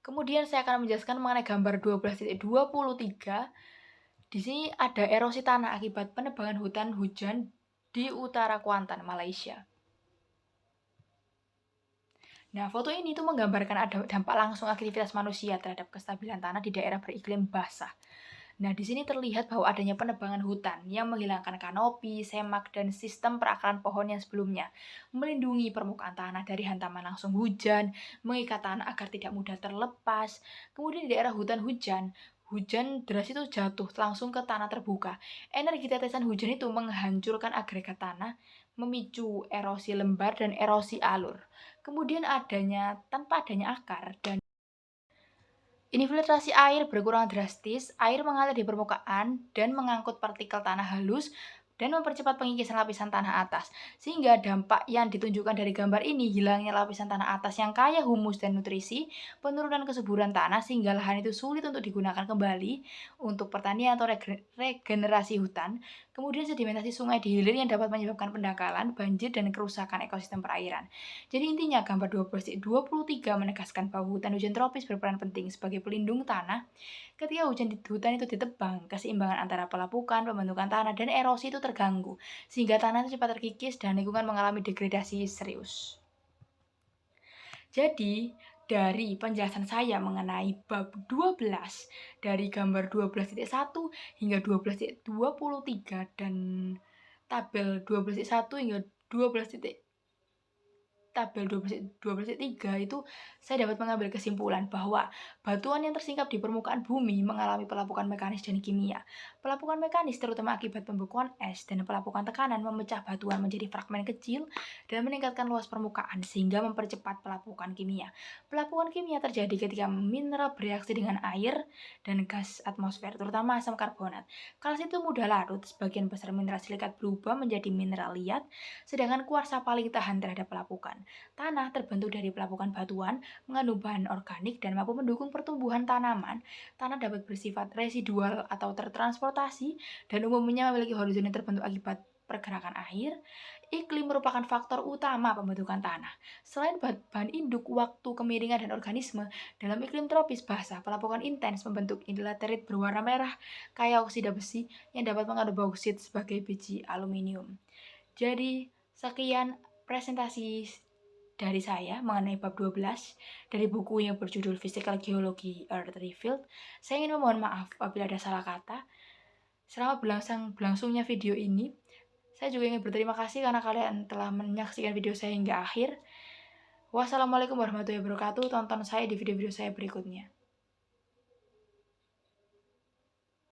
Kemudian saya akan menjelaskan mengenai gambar 12.23. Di sini ada erosi tanah akibat penebangan hutan hujan di utara Kuantan, Malaysia. Nah, foto ini tuh menggambarkan ada dampak langsung aktivitas manusia terhadap kestabilan tanah di daerah beriklim basah. Nah, di sini terlihat bahwa adanya penebangan hutan yang menghilangkan kanopi, semak, dan sistem perakaran pohon yang sebelumnya, melindungi permukaan tanah dari hantaman langsung hujan, mengikat tanah agar tidak mudah terlepas. Kemudian di daerah hutan hujan deras itu jatuh langsung ke tanah terbuka. Energi tetesan hujan itu menghancurkan agregat tanah, memicu erosi lembar dan erosi alur. Kemudian tanpa adanya akar dan infiltrasi air berkurang drastis, air mengalir di permukaan dan mengangkut partikel tanah halus dan mempercepat pengikisan lapisan tanah atas. Sehingga dampak yang ditunjukkan dari gambar ini hilangnya lapisan tanah atas yang kaya humus dan nutrisi, penurunan kesuburan tanah sehingga lahan itu sulit untuk digunakan kembali untuk pertanian atau regenerasi hutan. Kemudian sedimentasi sungai di hilir yang dapat menyebabkan pendangkalan, banjir, dan kerusakan ekosistem perairan. Jadi intinya gambar 12.23 menegaskan bahwa hutan tropis berperan penting sebagai pelindung tanah. Ketika hutan itu ditebang, keseimbangan antara pelapukan, pembentukan tanah, dan erosi itu terganggu, sehingga tanah itu cepat terkikis dan lingkungan mengalami degradasi serius. Jadi, dari penjelasan saya mengenai bab 12 dari gambar 12.1 hingga 12.23 dan tabel 12.1 hingga 12. Tabel 12.3 itu saya dapat mengambil kesimpulan bahwa batuan yang tersingkap di permukaan bumi mengalami pelapukan mekanis dan kimia. Pelapukan mekanis terutama akibat pembekuan es dan pelapukan tekanan memecah batuan menjadi fragmen kecil dan meningkatkan luas permukaan sehingga mempercepat pelapukan kimia. Pelapukan kimia terjadi ketika mineral bereaksi dengan air dan gas atmosfer, terutama asam karbonat. Kalsium itu mudah larut, sebagian besar mineral silikat berubah menjadi mineral liat, sedangkan kuarsa paling tahan terhadap pelapukan. Tanah terbentuk dari pelapukan batuan, mengandung bahan organik dan mampu mendukung pertumbuhan tanaman. Tanah dapat bersifat residual atau tertransportasi dan umumnya memiliki horizon yang terbentuk akibat pergerakan air. Iklim merupakan faktor utama pembentukan tanah. Selain bahan induk, waktu, kemiringan, dan organisme, dalam iklim tropis basah, pelapukan intens membentuk laterit berwarna merah kaya oksida besi yang dapat mengandung bauksit sebagai biji aluminium. Jadi, sekian presentasi dari saya mengenai bab 12 dari buku yang berjudul Physical Geology Earth Revealed. Saya ingin memohon maaf apabila ada salah kata. Selama berlangsungnya video ini, saya juga ingin berterima kasih karena kalian telah menyaksikan video saya hingga akhir. Wassalamualaikum warahmatullahi wabarakatuh. Tonton saya di video-video saya berikutnya.